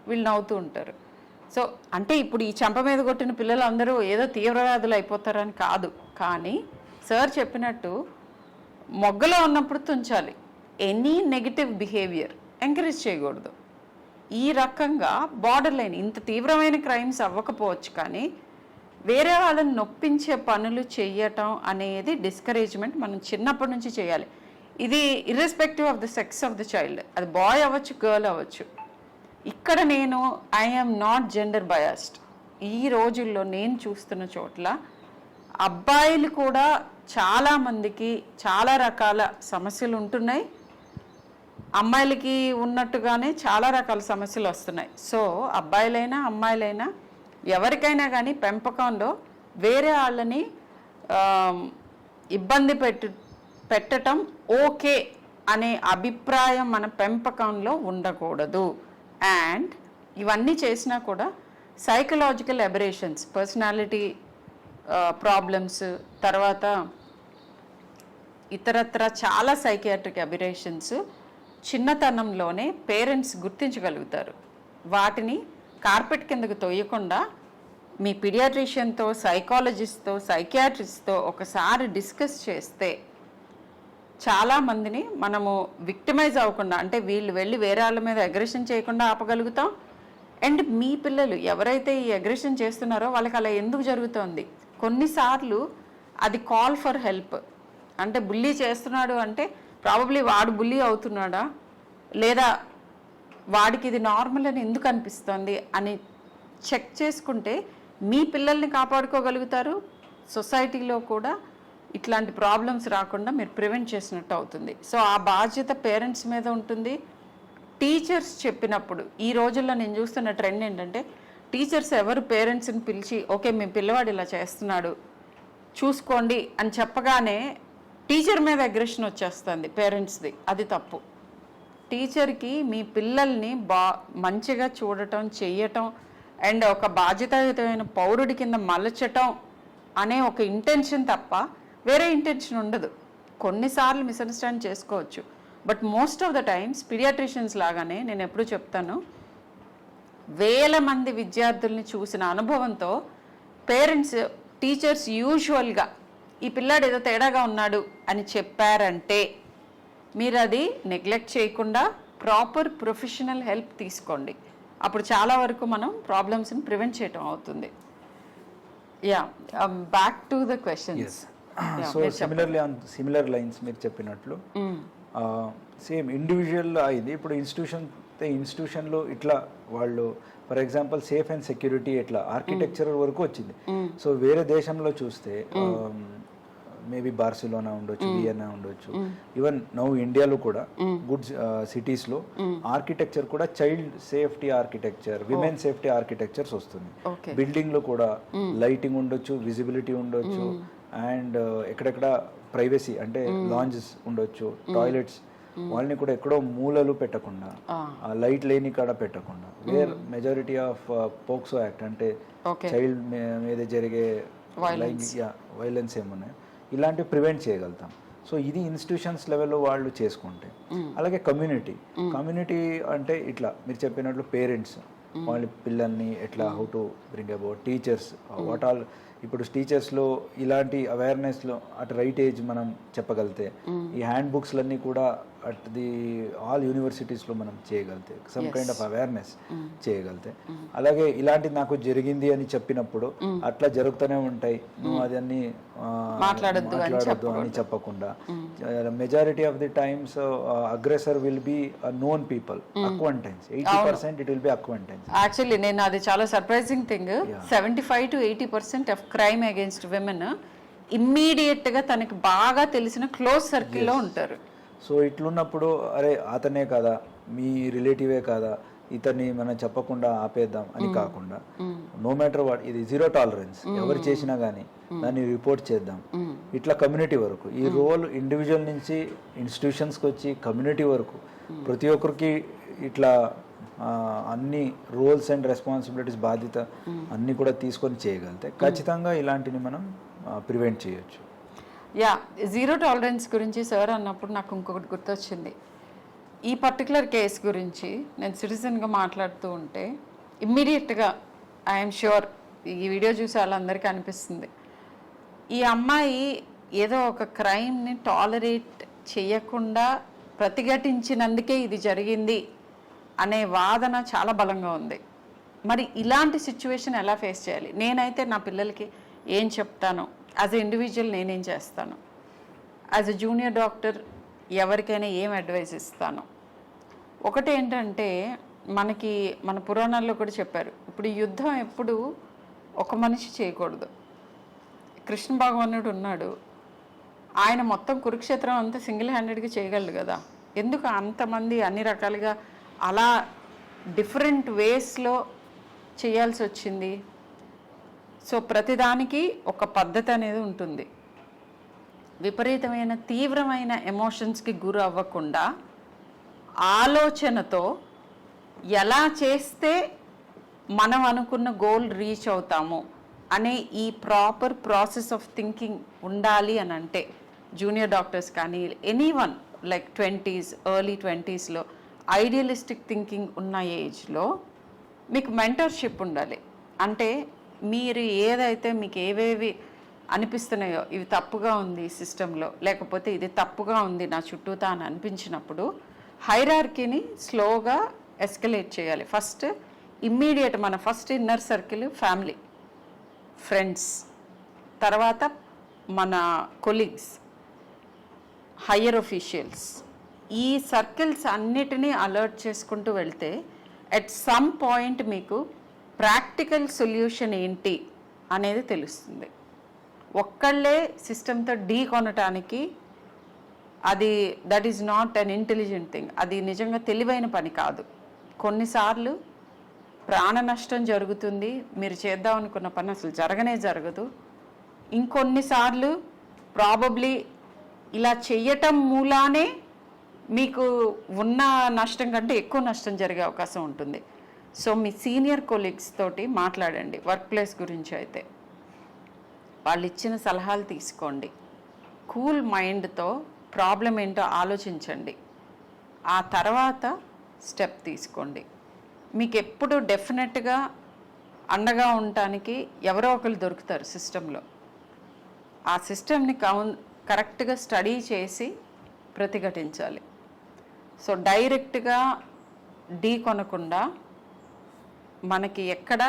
వీళ్ళు నవ్వుతూ ఉంటారు. సో అంటే ఇప్పుడు ఈ చెంప మీద కొట్టిన పిల్లలు అందరూ ఏదో తీవ్రవాదులు అయిపోతారని కాదు, కానీ సార్ చెప్పినట్టు మొగ్గలో ఉన్నప్పుడు తుంచాలి. ఎనీ నెగిటివ్ బిహేవియర్ ఎంకరేజ్ చేయకూడదు. ఈ రకంగా బార్డర్ లైన్, ఇంత తీవ్రమైన క్రైమ్స్ అవ్వకపోవచ్చు కానీ వేరే వాళ్ళని నొప్పించే పనులు చెయ్యటం అనేది డిస్కరేజ్మెంట్ మనం చిన్నప్పటి నుంచి చేయాలి. ఇది irrespective of the sex of the child, అది బాయ్ అవ్వచ్చు, గర్ల్ అవ్వచ్చు. ఇక్కడ నేను ఐఎమ్ నాట్ జెండర్ బయాస్డ్. ఈ రోజుల్లో నేను చూస్తున్న చోట్ల అబ్బాయిలు కూడా చాలామందికి చాలా రకాల సమస్యలు ఉంటున్నాయి, అమ్మాయిలకి ఉన్నట్టుగానే చాలా రకాల సమస్యలు వస్తున్నాయి. సో అబ్బాయిలైనా అమ్మాయిలైనా ఎవరికైనా కానీ పెంపకంలో వేరే వాళ్ళని ఇబ్బంది పెట్టడం ఓకే అనే అభిప్రాయం మన పెంపకంలో ఉండకూడదు. అండ్ ఇవన్నీ చేసినా కూడా సైకలాజికల్ అబరేషన్స్, పర్సనాలిటీ ప్రాబ్లమ్స్, తర్వాత ఇతరత్ర చాలా సైకియాట్రిక్ అబరేషన్స్ చిన్నతనంలోనే పేరెంట్స్ గుర్తించగలుగుతారు. వాటిని కార్పెట్ కిందకు తోయకుండా మీ పీడియాట్రిషియన్తో, సైకాలజిస్ట్తో, సైకియాట్రిస్ట్తో ఒకసారి డిస్కస్ చేస్తే చాలామందిని మనము విక్టిమైజ్ అవ్వకుండా, అంటే వీళ్ళు వెళ్ళి వేరే వాళ్ళ మీద అగ్రెషన్ చేయకుండా ఆపగలుగుతాం. అండ్ మీ పిల్లలు ఎవరైతే ఈ అగ్రెషన్ చేస్తున్నారో వాళ్ళకి అలా ఎందుకు జరుగుతోంది, కొన్నిసార్లు అది కాల్ ఫర్ హెల్ప్. అంటే బుల్లీ చేస్తున్నాడు అంటే ప్రాబబ్లీ వాడు బుల్లీ అవుతున్నాడా, లేదా వాడికి ఇది నార్మల్ అని ఎందుకు అనిపిస్తుంది అని చెక్ చేసుకుంటే మీ పిల్లల్ని కాపాడుకోగలుగుతారు. సొసైటీలో కూడా ఇట్లాంటి ప్రాబ్లమ్స్ రాకుండా మీరు ప్రివెంట్ చేసినట్టు అవుతుంది. సో ఆ బాధ్యత పేరెంట్స్ మీద ఉంటుంది. టీచర్స్ చెప్పినప్పుడు ఈ రోజుల్లో నేను చూస్తున్న ట్రెండ్ ఏంటంటే టీచర్స్ ఎవరు పేరెంట్స్ని పిలిచి ఓకే మీ పిల్లవాడు ఇలా చేస్తున్నాడు చూసుకోండి అని చెప్పగానే టీచర్ మీద అగ్రెషన్ వచ్చేస్తుంది పేరెంట్స్ది. అది తప్పు. టీచర్కి మీ పిల్లల్ని మంచిగా చూడటం, చెయ్యటం అండ్ ఒక బాధ్యతాయుతమైన పౌరుడి కింద మలచటం అనే ఒక ఇంటెన్షన్ తప్ప వేరే ఇంటెన్షన్ ఉండదు. కొన్నిసార్లు మిస్అండర్స్టాండ్ చేసుకోవచ్చు, but most of the times paediatricians లాగానే నేను ఎప్పుడు చెప్తాను, వేల మంది విద్యార్థుల్ని చూసిన అనుభవంతో పేరెంట్స్, టీచర్స్ యూజువల్గా ఈ పిల్లాడు ఏదో తేడాగా ఉన్నాడు అని చెప్పారంటే మీరు అది నెగ్లెక్ట్ చేయకుండా ప్రాపర్ ప్రొఫెషనల్ హెల్ప్ తీసుకోండి. అప్పుడు చాలా వరకు మనం ప్రాబ్లమ్స్ని ప్రివెంట్ చేయటం అవుతుంది. Yeah, back to the questions. So similarly on similar lines మీరు చెప్పినట్లు సేమ్ ఇండివిజువల్ ఇది. ఇప్పుడు ఇన్స్టిట్యూషన్లో ఇట్లా వాళ్ళు for example safe and security ఇట్లా ఆర్కిటెక్చర్ వరకు వచ్చింది. సో వేరే దేశంలో చూస్తే మేబీ బార్సిలోనా ఉండొచ్చు, వియన్నా ఉండొచ్చు, ఈవెన్ నౌ ఇండియాలో కూడా గుడ్ సిటీస్లో ఆర్కిటెక్చర్ కూడా child safety architecture, women safety architectures వస్తుంది. బిల్డింగ్లో కూడా లైటింగ్ ఉండొచ్చు, విజిబిలిటీ ఉండొచ్చు, అండ్ ఎక్కడెక్కడ ప్రైవసీ అంటే లాంజెస్ ఉండొచ్చు, టాయిలెట్స్ వాళ్ళని కూడా ఎక్కడో మూలలు పెట్టకుండా, లైట్ లేని కాడ పెట్టకుండా, where majority of POCSO act అంటే చైల్డ్ మీద జరిగే వైలెన్స్ ఏమున్నాయి ఇలాంటివి ప్రివెంట్ చేయగలుగుతాం. సో ఇది ఇన్స్టిట్యూషన్స్ లెవెల్లో వాళ్ళు చేసుకుంటే. అలాగే కమ్యూనిటీ అంటే ఇట్లా మీరు చెప్పినట్లు పేరెంట్స్ వాళ్ళ పిల్లల్ని ఎట్లా how to bring about, teachers what all ఇప్పుడు టీచర్స్లో ఇలాంటి అవేర్నెస్లో అట్ రైట్ ఏజ్ మనం చెప్పగలితే ఈ హ్యాండ్ బుక్స్లన్నీ కూడా అట్ ది ఆల్ యూనివర్సిటీస్లో మనం చేయగలితే సమ్ కైండ్ ఆఫ్ అవేర్నెస్ చేయగలితే, అలాగే ఇలాంటిది నాకు జరిగింది అని చెప్పినప్పుడు అట్లా జరుగుతూనే ఉంటాయి, నువ్వు అదన్నీ మాట్లాడద్దు అని చెప్పకుండా, majority of the times aggressor will be known people, acquaintance 80% it will B acquaintance. Actually నేను అది చాలా surprising thing, 75 to 80% of crime against women immediate గా తనకి బాగా తెలిసిన క్లోజ్ సర్కిల్లో ఉంటారు. సో ఇట్లున్నప్పుడు అరే అతనే కదా, మీ రిలేటివే కదా, ఇతన్ని మనం చెప్పకుండా ఆపేద్దాం అని కాకుండా, నో మ్యాటర్ వాట్, ఇది జీరో టాలరెన్స్, ఎవరు చేసినా కానీ దాన్ని రిపోర్ట్ చేద్దాం. ఇట్లా కమ్యూనిటీ వరకు ఈ రోల్ ఇండివిజువల్ నుంచి ఇన్స్టిట్యూషన్స్కి వచ్చి కమ్యూనిటీ వరకు ప్రతి ఒక్కరికి ఇట్లా అన్ని రోల్స్ అండ్ రెస్పాన్సిబిలిటీస్, బాధ్యత అన్నీ కూడా తీసుకొని చేయగలిగితే ఖచ్చితంగా ఇలాంటిని మనం ప్రివెంట్ చేయొచ్చు. యా, జీరో టాలరెన్స్ గురించి సార్ అన్నప్పుడు నాకు ఇంకొకటి గుర్తొచ్చింది. ఈ పర్టికులర్ కేస్ గురించి నేను సిటిజన్గా మాట్లాడుతూ ఉంటే ఇమ్మీడియట్గా ఐఎమ్ ష్యూర్ ఈ వీడియో చూసి వాళ్ళందరికీ అనిపిస్తుంది, ఈ అమ్మాయి ఏదో ఒక క్రైమ్ని టాలరేట్ చేయకుండా ప్రతిఘటించినందుకే ఇది జరిగింది అనే వాదన చాలా బలంగా ఉంది. మరి ఇలాంటి సిచ్యువేషన్ ఎలా ఫేస్ చేయాలి? నేనైతే నా పిల్లలకి ఏం చెప్తాను, యాజ్ ఎ ఇండివిజువల్ నేనేం చేస్తాను, యాజ్ ఎ జూనియర్ డాక్టర్ ఎవరికైనా ఏం అడ్వైస్ ఇస్తాను? ఒకటి ఏంటంటే, మనకి మన పురాణాల్లో కూడా చెప్పారు, ఇప్పుడు యుద్ధం ఎప్పుడు ఒక మనిషి చేయకూడదు. కృష్ణ భగవానుడు ఉన్నాడు, ఆయన మొత్తం కురుక్షేత్రం అంతా సింగిల్ హ్యాండెడ్గా చేయగలడు కదా, ఎందుకు అంతమంది అన్ని రకాలుగా అలా డిఫరెంట్ వేస్లో చేయాల్సి వచ్చింది? సో ప్రతిదానికి ఒక పద్ధతి అనేది ఉంటుంది. విపరీతమైన తీవ్రమైన ఎమోషన్స్కి గురి అవ్వకుండా ఆలోచనతో ఎలా చేస్తే మనం అనుకున్న గోల్ రీచ్ అవుతాము అనే ఈ ప్రాపర్ ప్రాసెస్ ఆఫ్ థింకింగ్ ఉండాలి అని అంటే, జూనియర్ డాక్టర్స్ కానీ ఎనీవన్ లైక్ 20s, ఎర్లీ 20sలో ఐడియలిస్టిక్ థింకింగ్ ఉన్న ఏజ్లో మీకు మెంటర్షిప్ ఉండాలి. అంటే మీరు ఏదైతే మీకు ఏవేవి అనిపిస్తున్నాయో, ఇవి తప్పుగా ఉంది ఈ సిస్టంలో, లేకపోతే ఇది తప్పుగా ఉంది నా చుట్టూతా అని అనిపించినప్పుడు హైరార్కీని స్లోగా ఎస్కలేట్ చేయాలి. ఫస్ట్ ఇమ్మీడియట్ మన first inner circle family, friends, తర్వాత మన కొలీగ్స్, హయ్యర్ ఒఫీషియల్స్, ఈ సర్కిల్స్ అన్నిటినీ అలర్ట్ చేసుకుంటూ వెళ్తే ఎట్ సమ్ పాయింట్ మీకు ప్రాక్టికల్ సొల్యూషన్ ఏంటి అనేది తెలుస్తుంది. ఒక్కళ్ళే సిస్టమ్తో ఢీ కొనటానికి అది that is not an intelligent thing, అది నిజంగా తెలివైన పని కాదు. కొన్నిసార్లు ప్రాణ నష్టం జరుగుతుంది, మీరు చేద్దాం అనుకున్న పని అసలు జరగనే జరగదు. ఇంకొన్నిసార్లు ప్రాబబ్లీ ఇలా చెయ్యటం మూలానే మీకు ఉన్న నష్టం కంటే ఎక్కువ నష్టం జరిగే అవకాశం ఉంటుంది. సో మీ సీనియర్ కొలీగ్స్ తోటి మాట్లాడండి. వర్క్ ప్లేస్ గురించి అయితే వాళ్ళు ఇచ్చిన సలహాలు తీసుకోండి. కూల్ మైండ్తో ప్రాబ్లం ఏంటో ఆలోచించండి, ఆ తర్వాత స్టెప్ తీసుకోండి. మీకు ఎప్పుడు డెఫినెట్గా అండగా ఉండటానికి ఎవరో ఒకరు దొరుకుతారు సిస్టంలో. ఆ సిస్టమ్ని కరెక్ట్గా స్టడీ చేసి ప్రతిఘటించాలి. సో డైరెక్ట్గా ఢీ కొనకుండా మనకి ఎక్కడ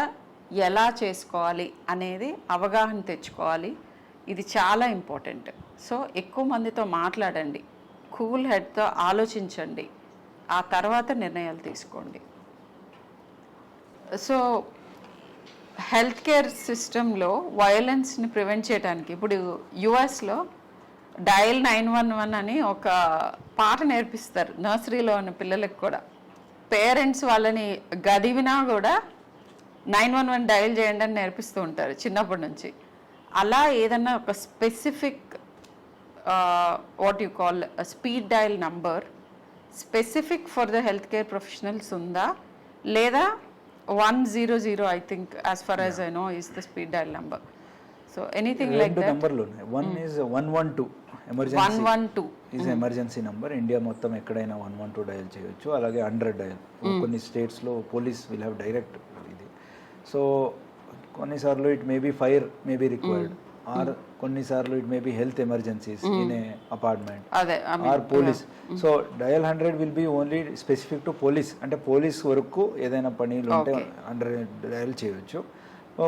ఎలా చేసుకోవాలి అనేది అవగాహన తెచ్చుకోవాలి. ఇది చాలా ఇంపార్టెంట్. సో ఎక్కువ మందితో మాట్లాడండి, కూల్ హెడ్తో ఆలోచించండి, ఆ తర్వాత నిర్ణయాలు తీసుకోండి. సో హెల్త్ కేర్ సిస్టంలో వయలెన్స్ని ప్రివెంట్ చేయడానికి ఇప్పుడు యుఎస్లో డయల్ 911 అని ఒక పాట నేర్పిస్తారు నర్సరీలో ఉన్న పిల్లలకు కూడా. పేరెంట్స్ వాళ్ళని గదివినా కూడా 911 డయల్ చేయండి అని నేర్పిస్తూ ఉంటారు చిన్నప్పటి నుంచి. అలా ఏదన్నా ఒక specific what you call speed dial number specific for the health care professionals ఉందా, లేదా 100 I think as far as I know is the speed dial number. So anything like that. Numberలు ఉన్నాయి. One is 112 emergency. 112 is emergency number. India మొత్తం ఎక్కడైనా 112 dial చేయొచ్చు. అలాగే 100 dial. కొన్ని స్టేట్స్లో police will have direct ఇది. సో కొన్నిసార్లు it may be fire may be required, or కొన్నిసార్లు it may be health emergencies in a apartment అదే or police. So dial 100 will be only specific to police, అంటే police వరకు ఏదైనా పనులు ఉంటే under dial చేయొచ్చు.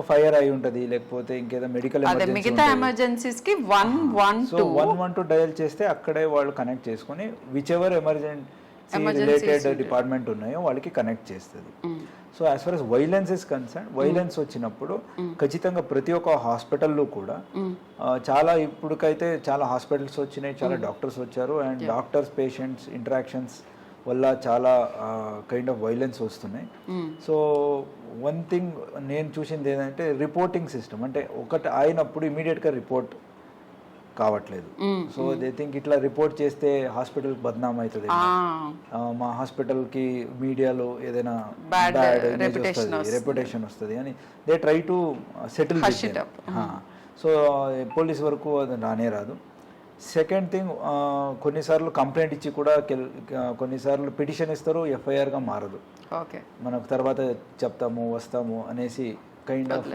ఫైర్ అయి ఉంటుంది, లేకపోతే ఇంకేదో మెడికల్ మిగతా ఎమర్జెన్సీస్ కి 112. సో 112 డయల్ చేస్తే అక్కడే వాళ్ళు కనెక్ట్ చేసుకుని which ever emergency related department ఉన్నాయో వాళ్ళకి కనెక్ట్ చేస్తుంది. So as for as violence is concern, violence వచ్చినప్పుడు ఖచ్చితంగా ప్రతి ఒక్క హాస్పిటల్లో కూడా చాలా ఇప్పుడుకైతే చాలా హాస్పిటల్స్ వచ్చినాయి, చాలా డాక్టర్స్ వచ్చారు, అండ్ డాక్టర్స్ పేషెంట్స్ ఇంటరాక్షన్స్ వల్ల చాలా కైండ్ ఆఫ్ వైలెన్స్ వస్తున్నాయి. సో వన్ థింగ్ నేను చూసింది ఏంటంటే రిపోర్టింగ్ సిస్టమ్, అంటే ఒకటి అయినప్పుడు ఇమీడియట్గా రిపోర్ట్ కావట్లేదు. సో దే థింక్ ఇట్లా రిపోర్ట్ చేస్తే హాస్పిటల్ బద్నాం అవుతుంది, మా హాస్పిటల్కి మీడియాలో ఏదైనా బ్యాడ్ రెప్యుటేషన్ వస్తుంది అని they try to settle. So police వరకు అది రానే రాదు. సెకండ్ థింగ్, కొన్నిసార్లు కంప్లైంట్ ఇచ్చి కూడా కొన్నిసార్లు పిటిషన్ ఇస్తారు, ఎఫ్ఐఆర్గా మారదు. మనకు తర్వాత చెప్తాము వస్తాము అనేసి కైండ్ ఆఫ్.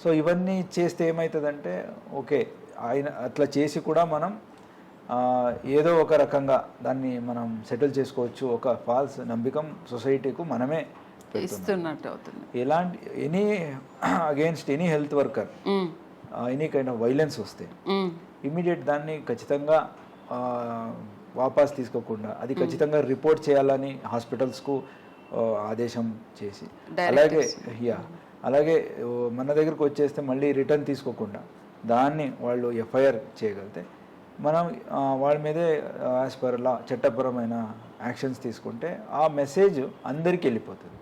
సో ఇవన్నీ చేస్తే ఏమవుతుందంటే ఓకే ఆయన అట్లా చేసి కూడా మనం ఏదో ఒక రకంగా దాన్ని మనం సెటిల్ చేసుకోవచ్చు. ఒక ఫాల్స్ నమ్మకం సొసైటీకు మనమే ఇస్తున్నట్టు అవుతుంది. ఎలాంటి any against any health worker any kind of violence వస్తే ఇమీడియట్ దాన్ని ఖచ్చితంగా వాపస్ తీసుకోకుండా అది ఖచ్చితంగా రిపోర్ట్ చేయాలని హాస్పిటల్స్కు ఆదేశం చేసి, అలాగే మన దగ్గరకు వచ్చేస్తే మళ్ళీ రిటర్న్ తీసుకోకుండా దాన్ని వాళ్ళు ఎఫ్ఐఆర్ చేయగలిగితే మనం వాళ్ళ మీదే యాజ్ పర్ లా చట్టపరమైన యాక్షన్స్ తీసుకుంటే ఆ మెసేజ్ అందరికీ వెళ్ళిపోతుంది.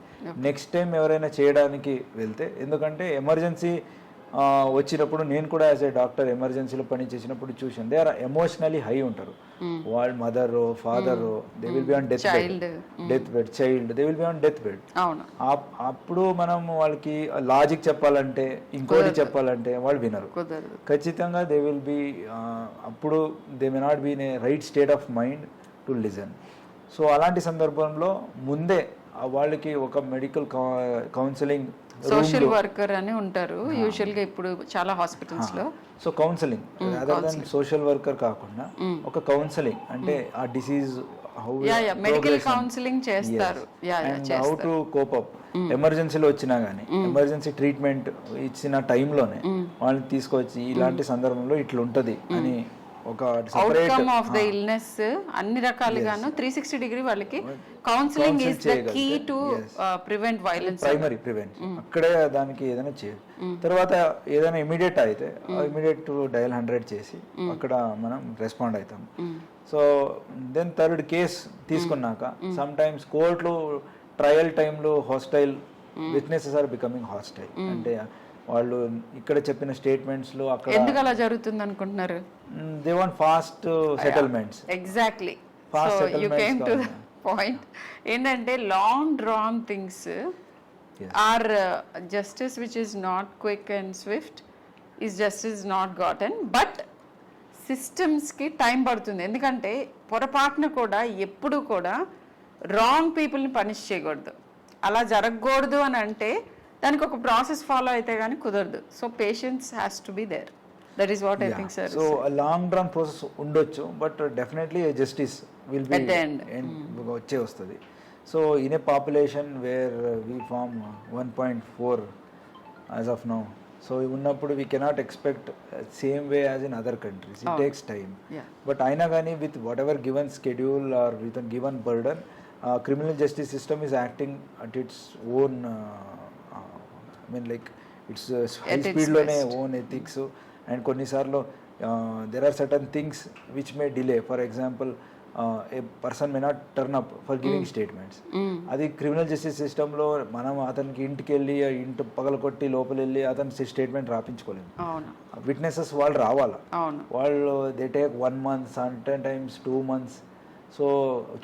నెక్స్ట్ టైం ఎవరైనా చేయడానికి వెళ్తే, ఎందుకంటే ఎమర్జెన్సీ వచ్చినప్పుడు నేను కూడా యాజ్ ఏ డాక్టర్ ఎమర్జెన్సీలో పని చేసినప్పుడు చూసాను, దే ఆర్ ఎమోషనలీ హై ఉంటారు. వాళ్ళ mother father they will be on death bed, child they will be on death bed. అప్పుడు మనం వాళ్ళకి లాజిక్ చెప్పాలంటే ఇంకోటి చెప్పాలంటే వాళ్ళు వినరు. ఖచ్చితంగా దే విల్ బి అప్పుడు they may not be in a right state of mind to listen. So అలాంటి సందర్భంలో ముందే వాళ్ళకి ఒక మెడికల్ కౌన్సిలింగ్, సోషల్ వర్కర్ అని ఉంటారు యూజువల్ గా ఇప్పుడు చాలా హాస్పిటల్స్ లో. So counselling other than social worker కాకుండా ఒక కౌన్సిలింగ్, అంటే ఆ డిసీజ్ మెడికల్ కౌన్సిలింగ్ చేస్తారు, హౌ టు కోప్ అప్. ఎమర్జెన్సీలో వచ్చినా గానీ ఎమర్జెన్సీ ట్రీట్మెంట్ ఇచ్చిన టైంలోనే వాళ్ళని తీసుకొచ్చి ఇలాంటి సందర్భంలో ఇట్లా ఉంటది అని ఒక అవుట్కమ్ ఆఫ్ ద ఇల్నెస్ అన్ని రకాలుగాను 360 డిగ్రీ వాళ్ళకి counselling is the key to prevent violence, primary prevention. అక్కడే దానికి ఏదైనా చేయాలి. తర్వాత ఏదైనా ఇమీడియట్ అయితే ఇమీడియట్ డయల్ 100 చేసి అక్కడ మనం రెస్పాండ్ అవుతాం. సో దెన్ థర్డ్ కేస్ తీసుకున్నాక సమ్ టైమ్స్ కోర్టులో ట్రయల్ టైంలో hostile witnesses are becoming hostile, అంటే వాళ్ళు ఇక్కడ చెప్పిన స్టేట్మెంట్స్ లో అక్కడ ఎందుకు అలా జరుగుతుంది అనుకుంటున్నారు? They want fast settlements. Exactly, so you came to the point. ఏంటంటే long drawn things or justice which is not quick and swift is justice not gotten. But సిస్టమ్స్కి టైం పడుతుంది, ఎందుకంటే పొరపాటున కూడా ఎప్పుడు కూడా రాంగ్ పీపుల్ని పనిష్ చేయకూడదు. అలా జరగకూడదు అని అంటే దానికి ఒక ప్రాసెస్ ఫాలో అయితే కానీ కుదరదు. So patience has to be there. That is what I think sir. So long drawn process ఉండొచ్చు, but definitely justice will be వచ్చే వస్తుంది. So in a population where we form 1.4 as of now, so ఉన్నప్పుడు we cannot expect same way as in other countries. It takes time. But అయినా కానీ with whatever given schedule or with given burden, criminal justice system is acting at its own I mean like it's high speed lone own ethics, and కొన్నిసార్లు there are certain things which may delay. For example, a person may not turn up for giving statements. అది criminal justice సిస్టంలో మనం అతనికి ఇంటికి వెళ్ళి ఇంటి పగలకొట్టి లోపల వెళ్ళి అతని స్టేట్మెంట్ రాపించుకోలేము. విట్నెసెస్ వాళ్ళు రావాలా, వాళ్ళు they take 1 month, sometimes 2 months. So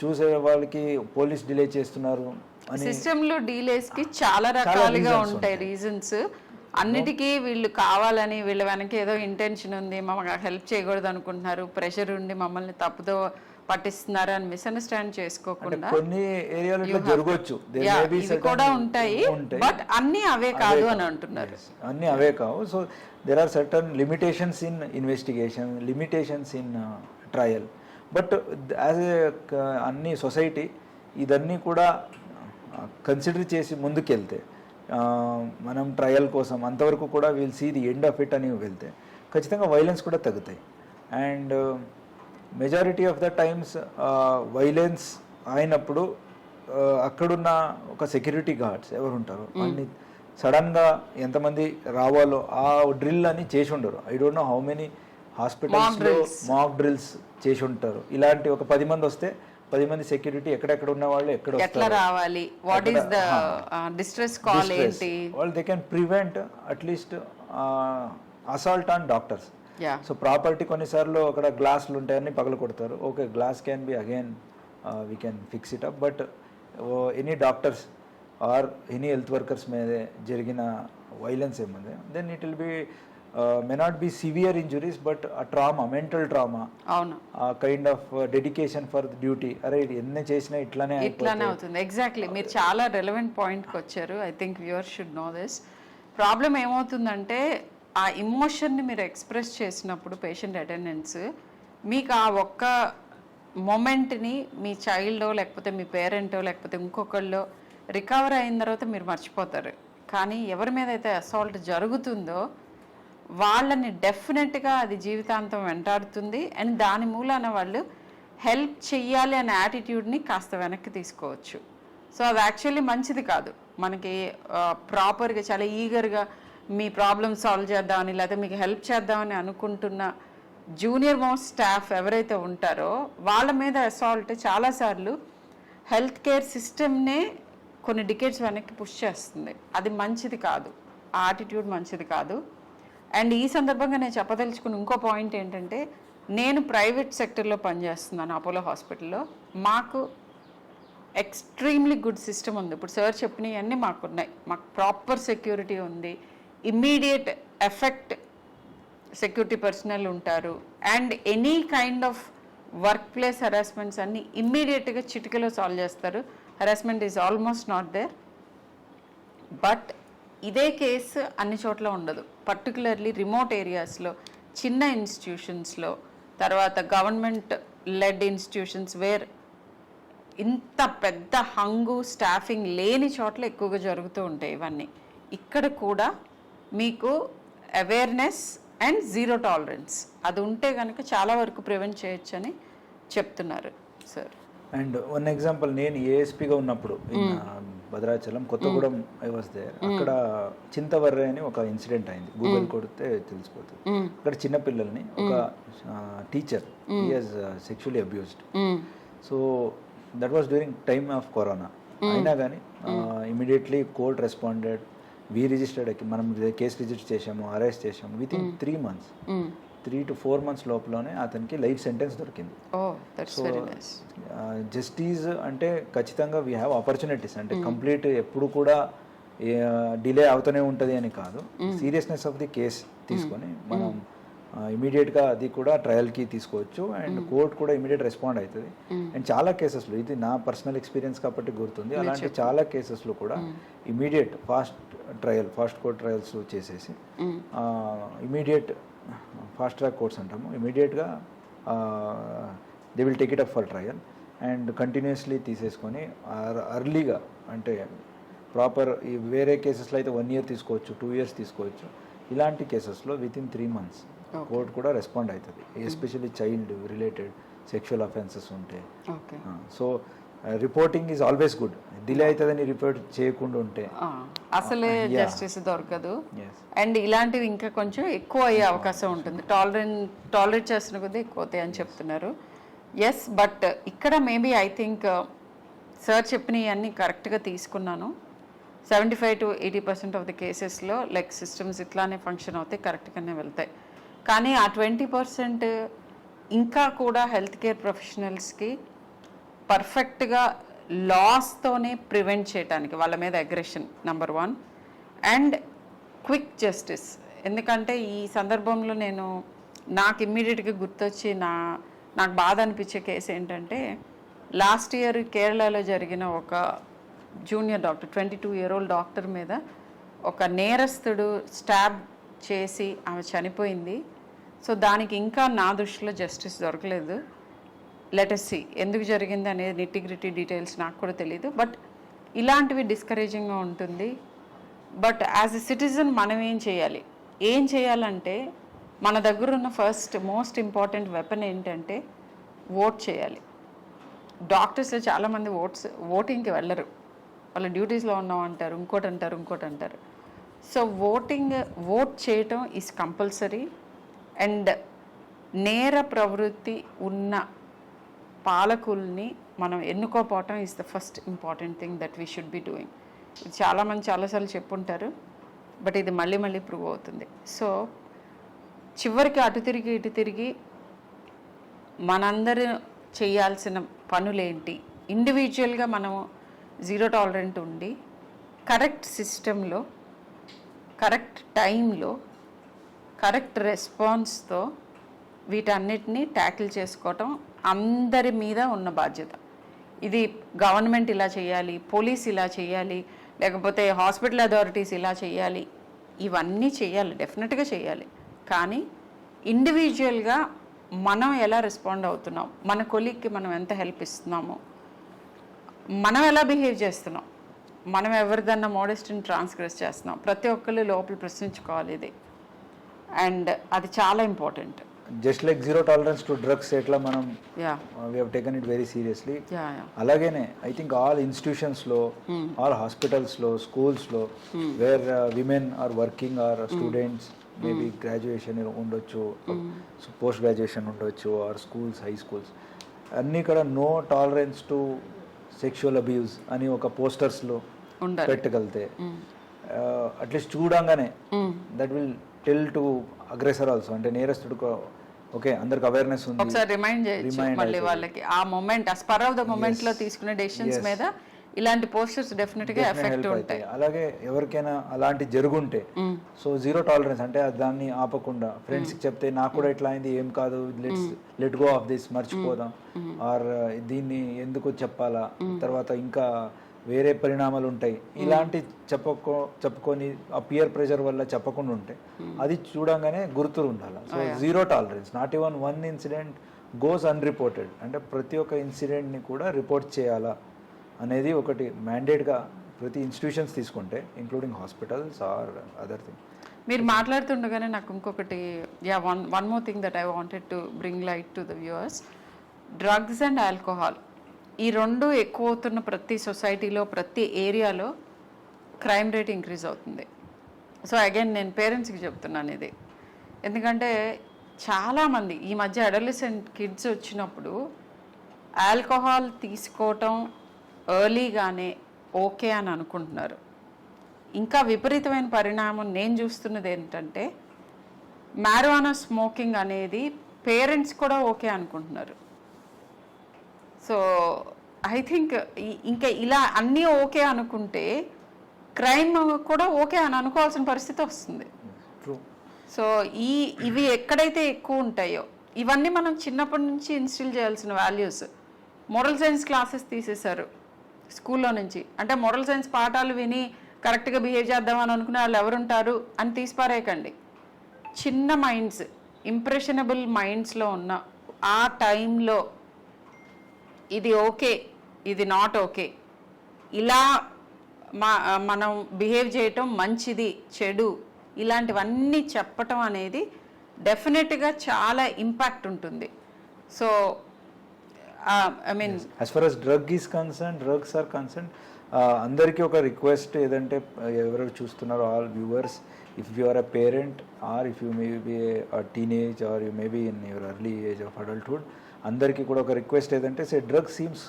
చూసే వాళ్ళకి పోలీస్ డిలే చేస్తున్నారు అని సిస్టంలో డీలేస్ కి చాలా రకాలుగా ఉంటాయి రీజన్స్. అన్నిటికీ వీళ్ళు కావాలని వీళ్ళ వెనక ఏదో ఇంటెన్షన్ ఉంది, మమ్మల్ని హెల్ప్ చేయకూడదు అనుకుంటున్నారు, ప్రెషర్ ఉండి మమ్మల్ని తప్పుదో పట్టిస్తున్నారు అని మిస్అండర్స్టాండ్ అంటే చేసుకోకుండా కొన్ని ఏరియాలో ఇట్లా జరగవచ్చు. There Yeah, may be ఇవి certain- కూడా ఉంటాయి బట్ అన్ని అవే కాదు అని అంటున్నారు. అన్నీ అవే కావు. So there are certain limitations in investigation, limitations in trial. But as a అన్ని సొసైటీ ఇదన్నీ కూడా కన్సిడర్ చేసి ముందుకెళ్తే మనం ట్రయల్ కోసం అంతవరకు కూడా will see the end of it అని వెళ్తే ఖచ్చితంగా వైలెన్స్ కూడా తగ్గుతాయి. And majority of the times violence అయినప్పుడు అక్కడున్న ఒక సెక్యూరిటీ గార్డ్స్ ఎవరు ఉంటారో అన్ని సడన్గా ఎంతమంది రావాలో ఆ డ్రిల్ అని చేసి ఉండరు. I don't know how many హాస్పిటల్స్లో మాక్ డ్రిల్స్ చేసి ఉంటారు. ఇలాంటి ఒక 10 మంది వస్తే 10 మంది సెక్యూరిటీ ఎక్కడెక్కడ ఉన్న వాళ్ళు ఎట్లా రావాలి, what is the distress call ఏంటి, వాళ్ళు they can prevent at least assault on doctors. Yeah so property కొన్నిసార్లు అక్కడ గ్లాసులు ఉంటాయని పగల కొడతారు. Okay, glass can be again we can fix it up. But any doctors or any health workers మీద జరిగిన వైలెన్స్ ఏముంది, then it will be may not be severe injuries but ఆ ట్రామా, మెంటల్ ట్రామా, అవును ఆ kind of dedication for duty. అరే ఎన్ని చేసినా ఇట్లానే అవుతుంది. ఎగ్జాక్ట్లీ, మీరు చాలా రెలవెంట్ పాయింట్కి వచ్చారు. I think viewers should know this. Problem ఏమవుతుందంటే ఆ ఇమోషన్ని మీరు ఎక్స్ప్రెస్ చేసినప్పుడు పేషెంట్ అటెండెన్స్ మీకు ఆ ఒక్క మొమెంట్ని మీ చైల్డో లేకపోతే మీ పేరెంటో లేకపోతే ఇంకొకళ్ళో రికవర్ అయిన తర్వాత మీరు మర్చిపోతారు. కానీ ఎవరి మీద అయితే అసాల్ట్ జరుగుతుందో వాళ్ళని డెఫినెట్గా అది జీవితాంతం వెంటాడుతుంది. అండ్ దాని మూలాన వాళ్ళు హెల్ప్ చెయ్యాలి అనే యాటిట్యూడ్ని కాస్త వెనక్కి తీసుకోవచ్చు. సో అది యాక్చువల్లీ మంచిది కాదు. మనకి ప్రాపర్గా చాలా ఈగర్గా మీ ప్రాబ్లమ్ సాల్వ్ చేద్దామని లేకపోతే మీకు హెల్ప్ చేద్దామని అనుకుంటున్న జూనియర్ మోస్ట్ స్టాఫ్ ఎవరైతే ఉంటారో వాళ్ళ మీద అసాల్ట్ చాలాసార్లు హెల్త్ కేర్ సిస్టమ్నే కొన్ని డికేట్స్ వెనక్కి పుష్ చేస్తుంది. అది మంచిది కాదు, ఆ యాటిట్యూడ్ మంచిది కాదు. అండ్ ఈ సందర్భంగా నేను చెప్పదలుచుకున్న ఇంకో పాయింట్ ఏంటంటే, నేను ప్రైవేట్ సెక్టర్లో పనిచేస్తున్నాను అపోలో హాస్పిటల్లో. మాకు ఎక్స్ట్రీమ్లీ గుడ్ సిస్టమ్ ఉంది. ఇప్పుడు సార్ చెప్పినవన్నీ మాకున్నాయి. మాకు ప్రాపర్ సెక్యూరిటీ ఉంది, ఇమ్మీడియట్ ఎఫెక్ట్ సెక్యూరిటీ పర్సనల్ ఉంటారు. And any kind of work place harassments అన్నీ ఇమ్మీడియట్గా చిటికలో సాల్వ్ చేస్తారు. Harassment is almost not there. But ఇదే కేసు అన్ని చోట్ల ఉండదు. పర్టికులర్లీ రిమోట్ ఏరియాస్లో, చిన్న ఇన్స్టిట్యూషన్స్లో, తర్వాత గవర్నమెంట్ లెడ్ ఇన్స్టిట్యూషన్స్ వేర్ ఇంత పెద్ద హంగు స్టాఫింగ్ లేని చోట్ల ఎక్కువగా జరుగుతూ ఉంటాయి ఇవన్నీ. ఇక్కడ కూడా మీకు అవేర్నెస్ అండ్ జీరో టాలరెన్స్ అది ఉంటే కనుక చాలా వరకు ప్రివెంట్ చేయొచ్చని చెప్తున్నారు సార్. అండ్ వన్ ఎగ్జాంపుల్, నేను ఏఎస్పీగా ఉన్నప్పుడు Bhadrachalam Kothagudem I was there. అక్కడ చింతవర్రే అని ఒక ఇన్సిడెంట్ అయింది. గూగుల్ కొడితే తెలిసిపోతుంది. అక్కడ చిన్న పిల్లల్ని ఒక teacher he has sexually abused. So that was during time of corona. అయినా కానీ immediately court responded. We registered, మనం కేసు రిజిస్టర్ చేసాము, అరెస్ట్ చేసాము. With in 3 months, 3 to 4 months లోపలనే అతనికి లైఫ్ సెంటెన్స్ దొరికింది. సో జస్టిస్ అంటే ఖచ్చితంగా వీ హ్యావ్ ఆపర్చునిటీస్. అంటే కంప్లీట్ ఎప్పుడు కూడా డిలే అవుతూనే ఉంటుంది అని కాదు. సీరియస్నెస్ ఆఫ్ ది కేస్ తీసుకొని మనం ఇమీడియట్గా అది కూడా ట్రయల్కి తీసుకోవచ్చు. అండ్ కోర్ట్ కూడా ఇమీడియట్ రెస్పాండ్ అవుతుంది. అండ్ చాలా కేసెస్లో, ఇది నా పర్సనల్ ఎక్స్పీరియన్స్ కాబట్టి గుర్తుంది, అలాంటి చాలా కేసెస్లో కూడా immediate fast trial, fast court trials చేసేసి ఇమీడియట్ ఫాస్ట్ ట్రాక్ కోర్ట్స్ అంటాము, ఇమీడియట్గా they will take it up for trial and continuously తీసేసుకొని అర్లీగా, అంటే ప్రాపర్ వేరే కేసెస్లో అయితే 1 year తీసుకోవచ్చు, 2 years తీసుకోవచ్చు. ఇలాంటి కేసెస్లో విత్ ఇన్ 3 months కోర్ట్ కూడా రెస్పాండ్ అవుతుంది. Especially child related sexual offences ఉంటే. So reporting is always good. Delay అవుతుందని రిపోర్ట్ చేయకుండా ఉంటే అసలే జస్టిస్ దొరకదు. అండ్ ఇలాంటివి ఇంకా కొంచెం ఎక్కువ అయ్యే అవకాశం ఉంటుంది. టాలరేట్ చేస్తున్న కొద్దీ ఎక్కువ అవుతాయి అని చెప్తున్నారు. ఎస్, బట్ ఇక్కడ మేబీ ఐ థింక్ సార్ చెప్పినవి అన్నీ కరెక్ట్గా తీసుకున్నాను. 75 to 80% ఆఫ్ ది కేసెస్లో లైక్ సిస్టమ్స్ ఇట్లానే ఫంక్షన్ అవుతాయి, కరెక్ట్గానే వెళ్తాయి. కానీ ఆ 20% ఇంకా కూడా హెల్త్ కేర్ ప్రొఫెషనల్స్కి పర్ఫెక్ట్గా లాస్తోనే ప్రివెంట్ చేయడానికి వాళ్ళ మీద aggression number 1 and quick justice. ఎందుకంటే ఈ సందర్భంలో నాకు ఇమ్మీడియట్గా గుర్తొచ్చి నాకు బాధ అనిపించే కేసు ఏంటంటే లాస్ట్ ఇయర్ కేరళలో జరిగిన ఒక జూనియర్ డాక్టర్ 22-year-old డాక్టర్ మీద ఒక నేరస్తుడు స్టాబ్ చేసి ఆమె చనిపోయింది. సో దానికి ఇంకా నా దృష్టిలో జస్టిస్ దొరకలేదు. లెటస్ సి ఎందుకు జరిగింది అనేది నిట్టిగ్రిటీ డీటెయిల్స్ నాకు కూడా తెలియదు. బట్ ఇలాంటివి డిస్కరేజింగ్గా ఉంటుంది. బట్ యాజ్ ఎ సిటిజన్ మనం ఏం చేయాలంటే మన దగ్గర ఉన్న ఫస్ట్ మోస్ట్ ఇంపార్టెంట్ వెపన్ ఏంటంటే ఓట్ చేయాలి. డాక్టర్స్ చాలామంది ఓటింగ్కి వెళ్ళరు, వాళ్ళ డ్యూటీస్లో ఉన్నాం అంటారు, ఇంకోటి అంటారు. సో ఓట్ చేయటం ఈజ్ కంపల్సరీ. అండ్ నేర ప్రవృత్తి ఉన్న పాలకుల్ని మనం ఎన్నుకోపోవటం is the first important thing that we should be doing. ఇది చాలామంది చాలాసార్లు చెప్పుంటారు, బట్ ఇది మళ్ళీ మళ్ళీ ప్రూవ్ అవుతుంది. సో చివరికి అటు తిరిగి ఇటు తిరిగి మనందరూ చేయాల్సిన పనులేంటి, ఇండివిజువల్గా మనము జీరో టాలరెంట్ ఉండి కరెక్ట్ సిస్టంలో కరెక్ట్ టైంలో కరెక్ట్ రెస్పాన్స్తో వీటన్నిటిని ట్యాకిల్ చేసుకోవటం అందరి మీద ఉన్న బాధ్యత. ఇది గవర్నమెంట్ ఇలా చేయాలి, పోలీస్ ఇలా చేయాలి, లేకపోతే హాస్పిటల్ అథారిటీస్ ఇలా చేయాలి, ఇవన్నీ చేయాలి, డెఫినెట్గా చేయాలి. కానీ ఇండివిజువల్గా మనం ఎలా రెస్పాండ్ అవుతున్నాం, మన కొలీగ్కి మనం ఎంత హెల్ప్ ఇస్తున్నామో, మనం ఎలా బిహేవ్ చేస్తున్నాం, మనం ఎవరిదన్నా మోడెస్ట్ని ట్రాన్స్గ్రెస్ చేస్తున్నాం, ప్రతి ఒక్కళ్ళు లోపల ప్రశ్నించుకోవాలి ఇది. అండ్ అది చాలా important. Just like zero tolerance to drugs ఎట్లా మనం we have taken it very seriously, అలాగేనే ఐ థింక్ ఆల్ ఇన్స్టిట్యూషన్స్లో, ఆల్ హాస్పిటల్స్లో, స్కూల్స్లో where women are working or students, maybe graduation ఉండొచ్చు, పోస్ట్ గ్రాడ్యుయేషన్ ఉండొచ్చు, ఆర్ స్కూల్స్, హై స్కూల్స్, అన్నీ కూడా no tolerance to sexual abuse అని ఒక పోస్టర్స్లో పెట్టగలితే అట్లీస్ట్ చూడంగానే that will tell to aggressor also, అంటే నేరస్తుడికి ఓకే అందరికి అవేర్నెస్ ఉంది, ఒకసారి రిమైండ్ చేయొచ్చు మళ్ళీ వాళ్ళకి. ఆ మూమెంట్, ఆ స్పర్ ఆఫ్ ద మూమెంట్ లో తీసుకునే డెసిషన్స్ మీద ఇలాంటి పోస్టర్స్ డెఫినెట్ గా ఎఫెక్ట్ ఉంటాయి. అలాగే ఎవరికైనా అలాంటి జరుగుంటే సో జీరో టాలరెన్స్ అంటే దాన్ని ఆపకుండా ఫ్రెండ్స్కి చెప్తే నాకు కూడా ఇట్లా అయింది, ఏం కాదు, లెట్ గో ఆఫ్ దిస్, మర్చిపోదాం, ఆర్ దీన్ని ఎందుకు చెప్పాలా, తర్వాత ఇంకా వేరే పరిణామాలు ఉంటాయి, ఇలాంటి చెప్పుకొని ఆ పియర్ ప్రెషర్ వల్ల చెప్పకుండా ఉంటే అది చూడంగానే గుర్తు ఉండాలి. So zero tolerance, not even one incident goes unreported, అంటే ప్రతి ఒక్క ఇన్సిడెంట్ని కూడా రిపోర్ట్ చేయాలా అనేది ఒకటి మ్యాండేట్గా ప్రతి ఇన్స్టిట్యూషన్స్ తీసుకుంటే, including hospitals or other thing. మీరు మాట్లాడుతుండగానే నాకు ఇంకొకటి, one more thing that I wanted to bring light to the viewers. Drugs and alcohol ఈ రెండు ఎక్కువ అవుతున్న ప్రతి సొసైటీలో, ప్రతి ఏరియాలో క్రైమ్ రేట్ ఇంక్రీజ్ అవుతుంది. సో అగైన్ నేను పేరెంట్స్కి చెప్తున్నాను ఇది, ఎందుకంటే చాలామంది ఈ మధ్య అడోలసెంట్ కిడ్స్ వచ్చినప్పుడు ఆల్కహాల్ తీసుకోవటం ఎర్లీగానే ఓకే అని అనుకుంటున్నారు. ఇంకా విపరీతమైన పరిణామం నేను చూస్తున్నది ఏంటంటే మ్యారిజువానా స్మోకింగ్ అనేది పేరెంట్స్ కూడా ఓకే అనుకుంటున్నారు. సో ఐ థింక్ ఇంకా ఇలా అన్నీ ఓకే అనుకుంటే క్రైమ్ కూడా ఓకే అని అనుకోవాల్సిన పరిస్థితి వస్తుంది. సో ఇవి ఎక్కడైతే ఎక్కువ ఉంటాయో ఇవన్నీ మనం చిన్నప్పటి నుంచి ఇన్స్టిల్ చేయాల్సిన వాల్యూస్. మోరల్ సైన్స్ క్లాసెస్ తీసేశారు స్కూల్లో నుంచి, అంటే మోరల్ సైన్స్ పాఠాలు విని కరెక్ట్గా బిహేవ్ చేద్దామని అనుకునే వాళ్ళు ఎవరుంటారు అని తీసిపారేయకండి. చిన్న మైండ్స్, ఇంప్రెషనబుల్ మైండ్స్లో ఉన్న ఆ టైంలో ఇది ఓకే, ఇది నాట్ ఓకే, ఇలా మనం బిహేవ్ చేయటం మంచిది, చెడు, ఇలాంటివన్నీ చెప్పటం అనేది డెఫినెట్గా చాలా ఇంపాక్ట్ ఉంటుంది. So I mean as for us drugs are concern, అందరికీ ఒక రిక్వెస్ట్ ఏదంటే, ఎవరు చూస్తున్నారో all viewers, if you are a parent or if you may be teenage or you may be in your early age of adulthood, అందరికీ కూడా ఒక request ఏదంటే, drug seems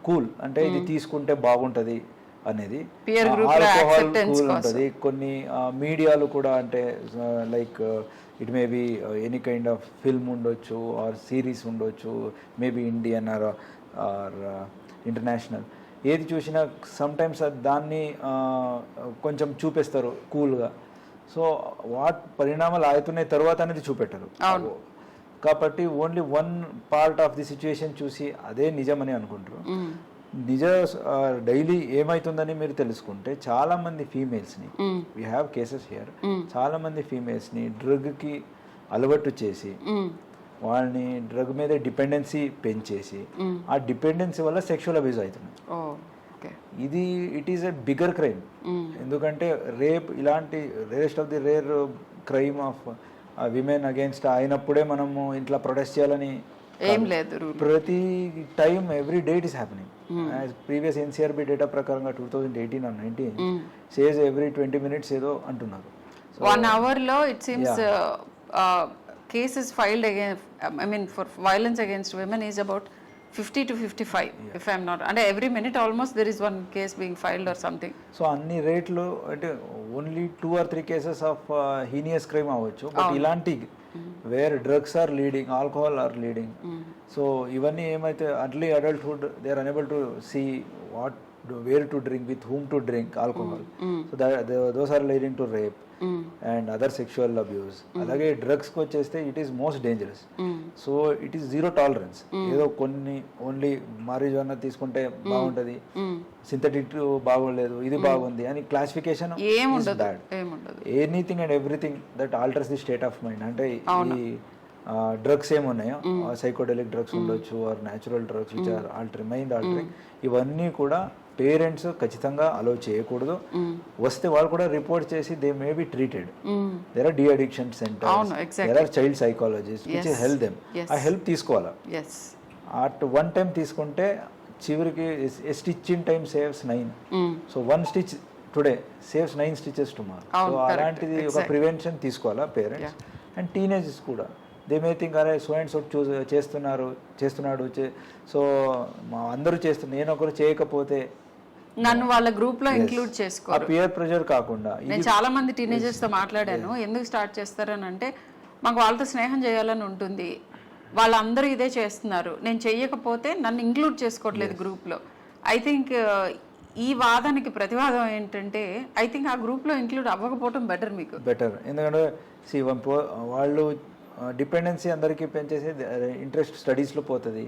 cool, అంటే ఇది తీసుకుంటే బాగుంటుంది అనేది, ఆల్కహాల్ కూల్ ఉంటుంది. కొన్ని మీడియాలు కూడా అంటే like it may be any kind of film ఉండొచ్చు ఆర్ సిరీస్ ఉండొచ్చు, మేబీ ఇండియన్ ఆర్ ఇంటర్నేషనల్, ఏది చూసినా సమ్టైమ్స్ దాన్ని కొంచెం చూపిస్తారు కూల్గా. సో వాట్ పరిణామాలు అవుతున్నాయి తర్వాత అనేది చూపెట్టరు. కాబట్టి only one part of the situation చూసి అదే నిజమని అనుకుంటారు. నిజ డైలీ ఏమైతుందని మీరు తెలుసుకుంటే చాలా మంది ఫీమేల్స్ని, వీ హ్యావ్ కేసెస్ హియర్, చాలా మంది ఫీమేల్స్ని డ్రగ్కి అలవాటు చేసి వాళ్ళని డ్రగ్ మీద డిపెండెన్సీ పెంచేసి ఆ డిపెండెన్సీ వల్ల సెక్షువల్ అబ్యూజ్ అవుతుంది. ఇది it is a bigger crime. ఎందుకంటే రేప్ ఇలాంటి rarest of the rare crime of women against అయినప్పుడే మనము ఇంట్లో ప్రొటెస్ట్ చేయాలని ఏం లేదు. ప్రతి time every day it is happening. Previous NCRB data ప్రకారంగా 2018 or 19 సేస్ ఎవ్రీ 20 minutes ఏదో అంటున్నారు. 1 hour లో it seems cases filed against, I mean for violence against women is about 50 to 55 if I'm not, అంటే every minute almost there is one case being filed or something. So అన్ని రేట్లు అంటే only 2 or 3 cases of heinous crime అవ్వచ్చు, but ఇలాంటి where drugs are leading, alcohol are leading. So ఇవన్నీ ఏమైతే early adulthood they are unable to see what where to drink, with whom to drink alcohol. So those are leading to rape and other sexual abuse. అలాగే డ్రగ్స్కి వచ్చేస్తే it is most dangerous. So it is zero tolerance. ఏదో కొన్ని only మారిజువానా తీసుకుంటే బాగుంటుంది, synthetic బాగోలేదు, ఇది బాగుంది అని classification bad. Anything and everything that alters the state of mind. అంటే ఈ డ్రగ్స్ ఏమున్నాయో సైకోడెలిక్ డ్రగ్స్ ఉండొచ్చు or natural drugs which are mind altering, ఇవన్నీ కూడా పేరెంట్స్ ఖచ్చితంగా అలో చేయకూడదు. వస్తే వాళ్ళు కూడా రిపోర్ట్ చేసి they may be treated. There are the addiction centres, there are child psychologist which help them. ఆ హెల్ప్ తీసుకోవాలా. అట్ వన్ టైం తీసుకుంటే చివరికి stitch in time saves 9. So 1 stitch today saves 9 stitches tomorrow. So అలాంటిది ఒక prevention తీసుకోవాలా parents. And teenagers కూడా they may think అరే so and so చేస్తున్నాడు, సో అందరూ చేస్తున్నారు, నేను ఒకరు చేయకపోతే నన్ను వాళ్ళ గ్రూప్ లో ఇంక్లూడ్ చేసుకోరు. పియర్ ప్రెషర్ కాకుండా నేను చాలా మంది టీనేజర్స్ తో మాట్లాడాను. ఎందుకు స్టార్ట్ చేస్తారని అంటే మాకు వాళ్ళతో స్నేహం చేయాలని ఉంటుంది, వాళ్ళందరూ ఇదే చేస్తున్నారు, నేను చెయ్యకపోతే నన్ను ఇంక్లూడ్ చేసుకోవట్లేదు గ్రూప్ లో. ఐ థింక్ ఈ వాదానికి ప్రతివాదం ఏంటంటే ఐ థింక్ ఆ గ్రూప్ లో ఇంక్లూడ్ అవ్వకపోవడం బెటర్, మీకు బెటర్. ఎందుకంటే వాళ్ళు డిపెండెన్సీ అందరికీ పెంచేసి ఇంట్రెస్ట్ స్టడీస్లో పోతుంది.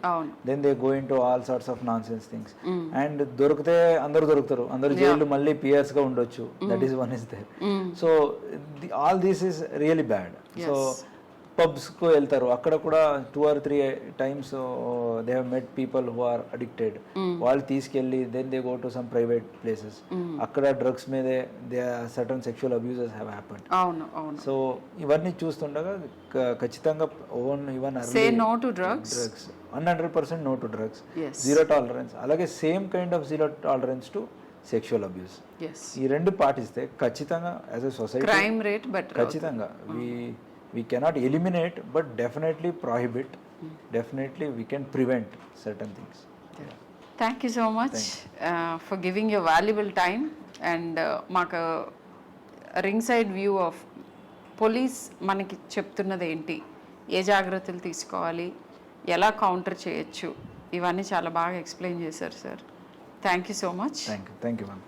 Then they go into all sorts of nonsense things. And దొరికితే అందరూ దొరుకుతారు, అందరు జైలు మళ్ళీ పియర్స్గా ఉండొచ్చు. That is one is there. So all this is really bad. So పబ్స్కు వెళ్తారు, అక్కడ కూడా 2 or 3 times they have met people who are addicted. వాళ్ళు తీసుకెళ్ళి then they go to some private places, అక్కడ డ్రగ్స్ మీదే they certain sexual abuses have happened. So ఇవన్నీ చూస్తుండగా ఖచ్చితంగా even 100% no to drugs, zero tolerance. అలాగే same kind of zero tolerance to sexual abuse. ఈ రెండు పాటిస్తే ఖచ్చితంగా as a society crime rate ఖచ్చితంగా we cannot eliminate but definitely prohibit. Definitely we can prevent certain things. Thank you so much for giving your valuable time and maku ringside view of police manaki చెప్తున్నది ఏంటి, ఏ జాగ్రత్తలు తీసుకోవాలి, ఎలా counter చేయొచ్చు, ఇవన్నీ చాలా బాగా ఎక్స్ప్లెయిన్ చేశారు sir. Thank you so much. Thank you ma'am.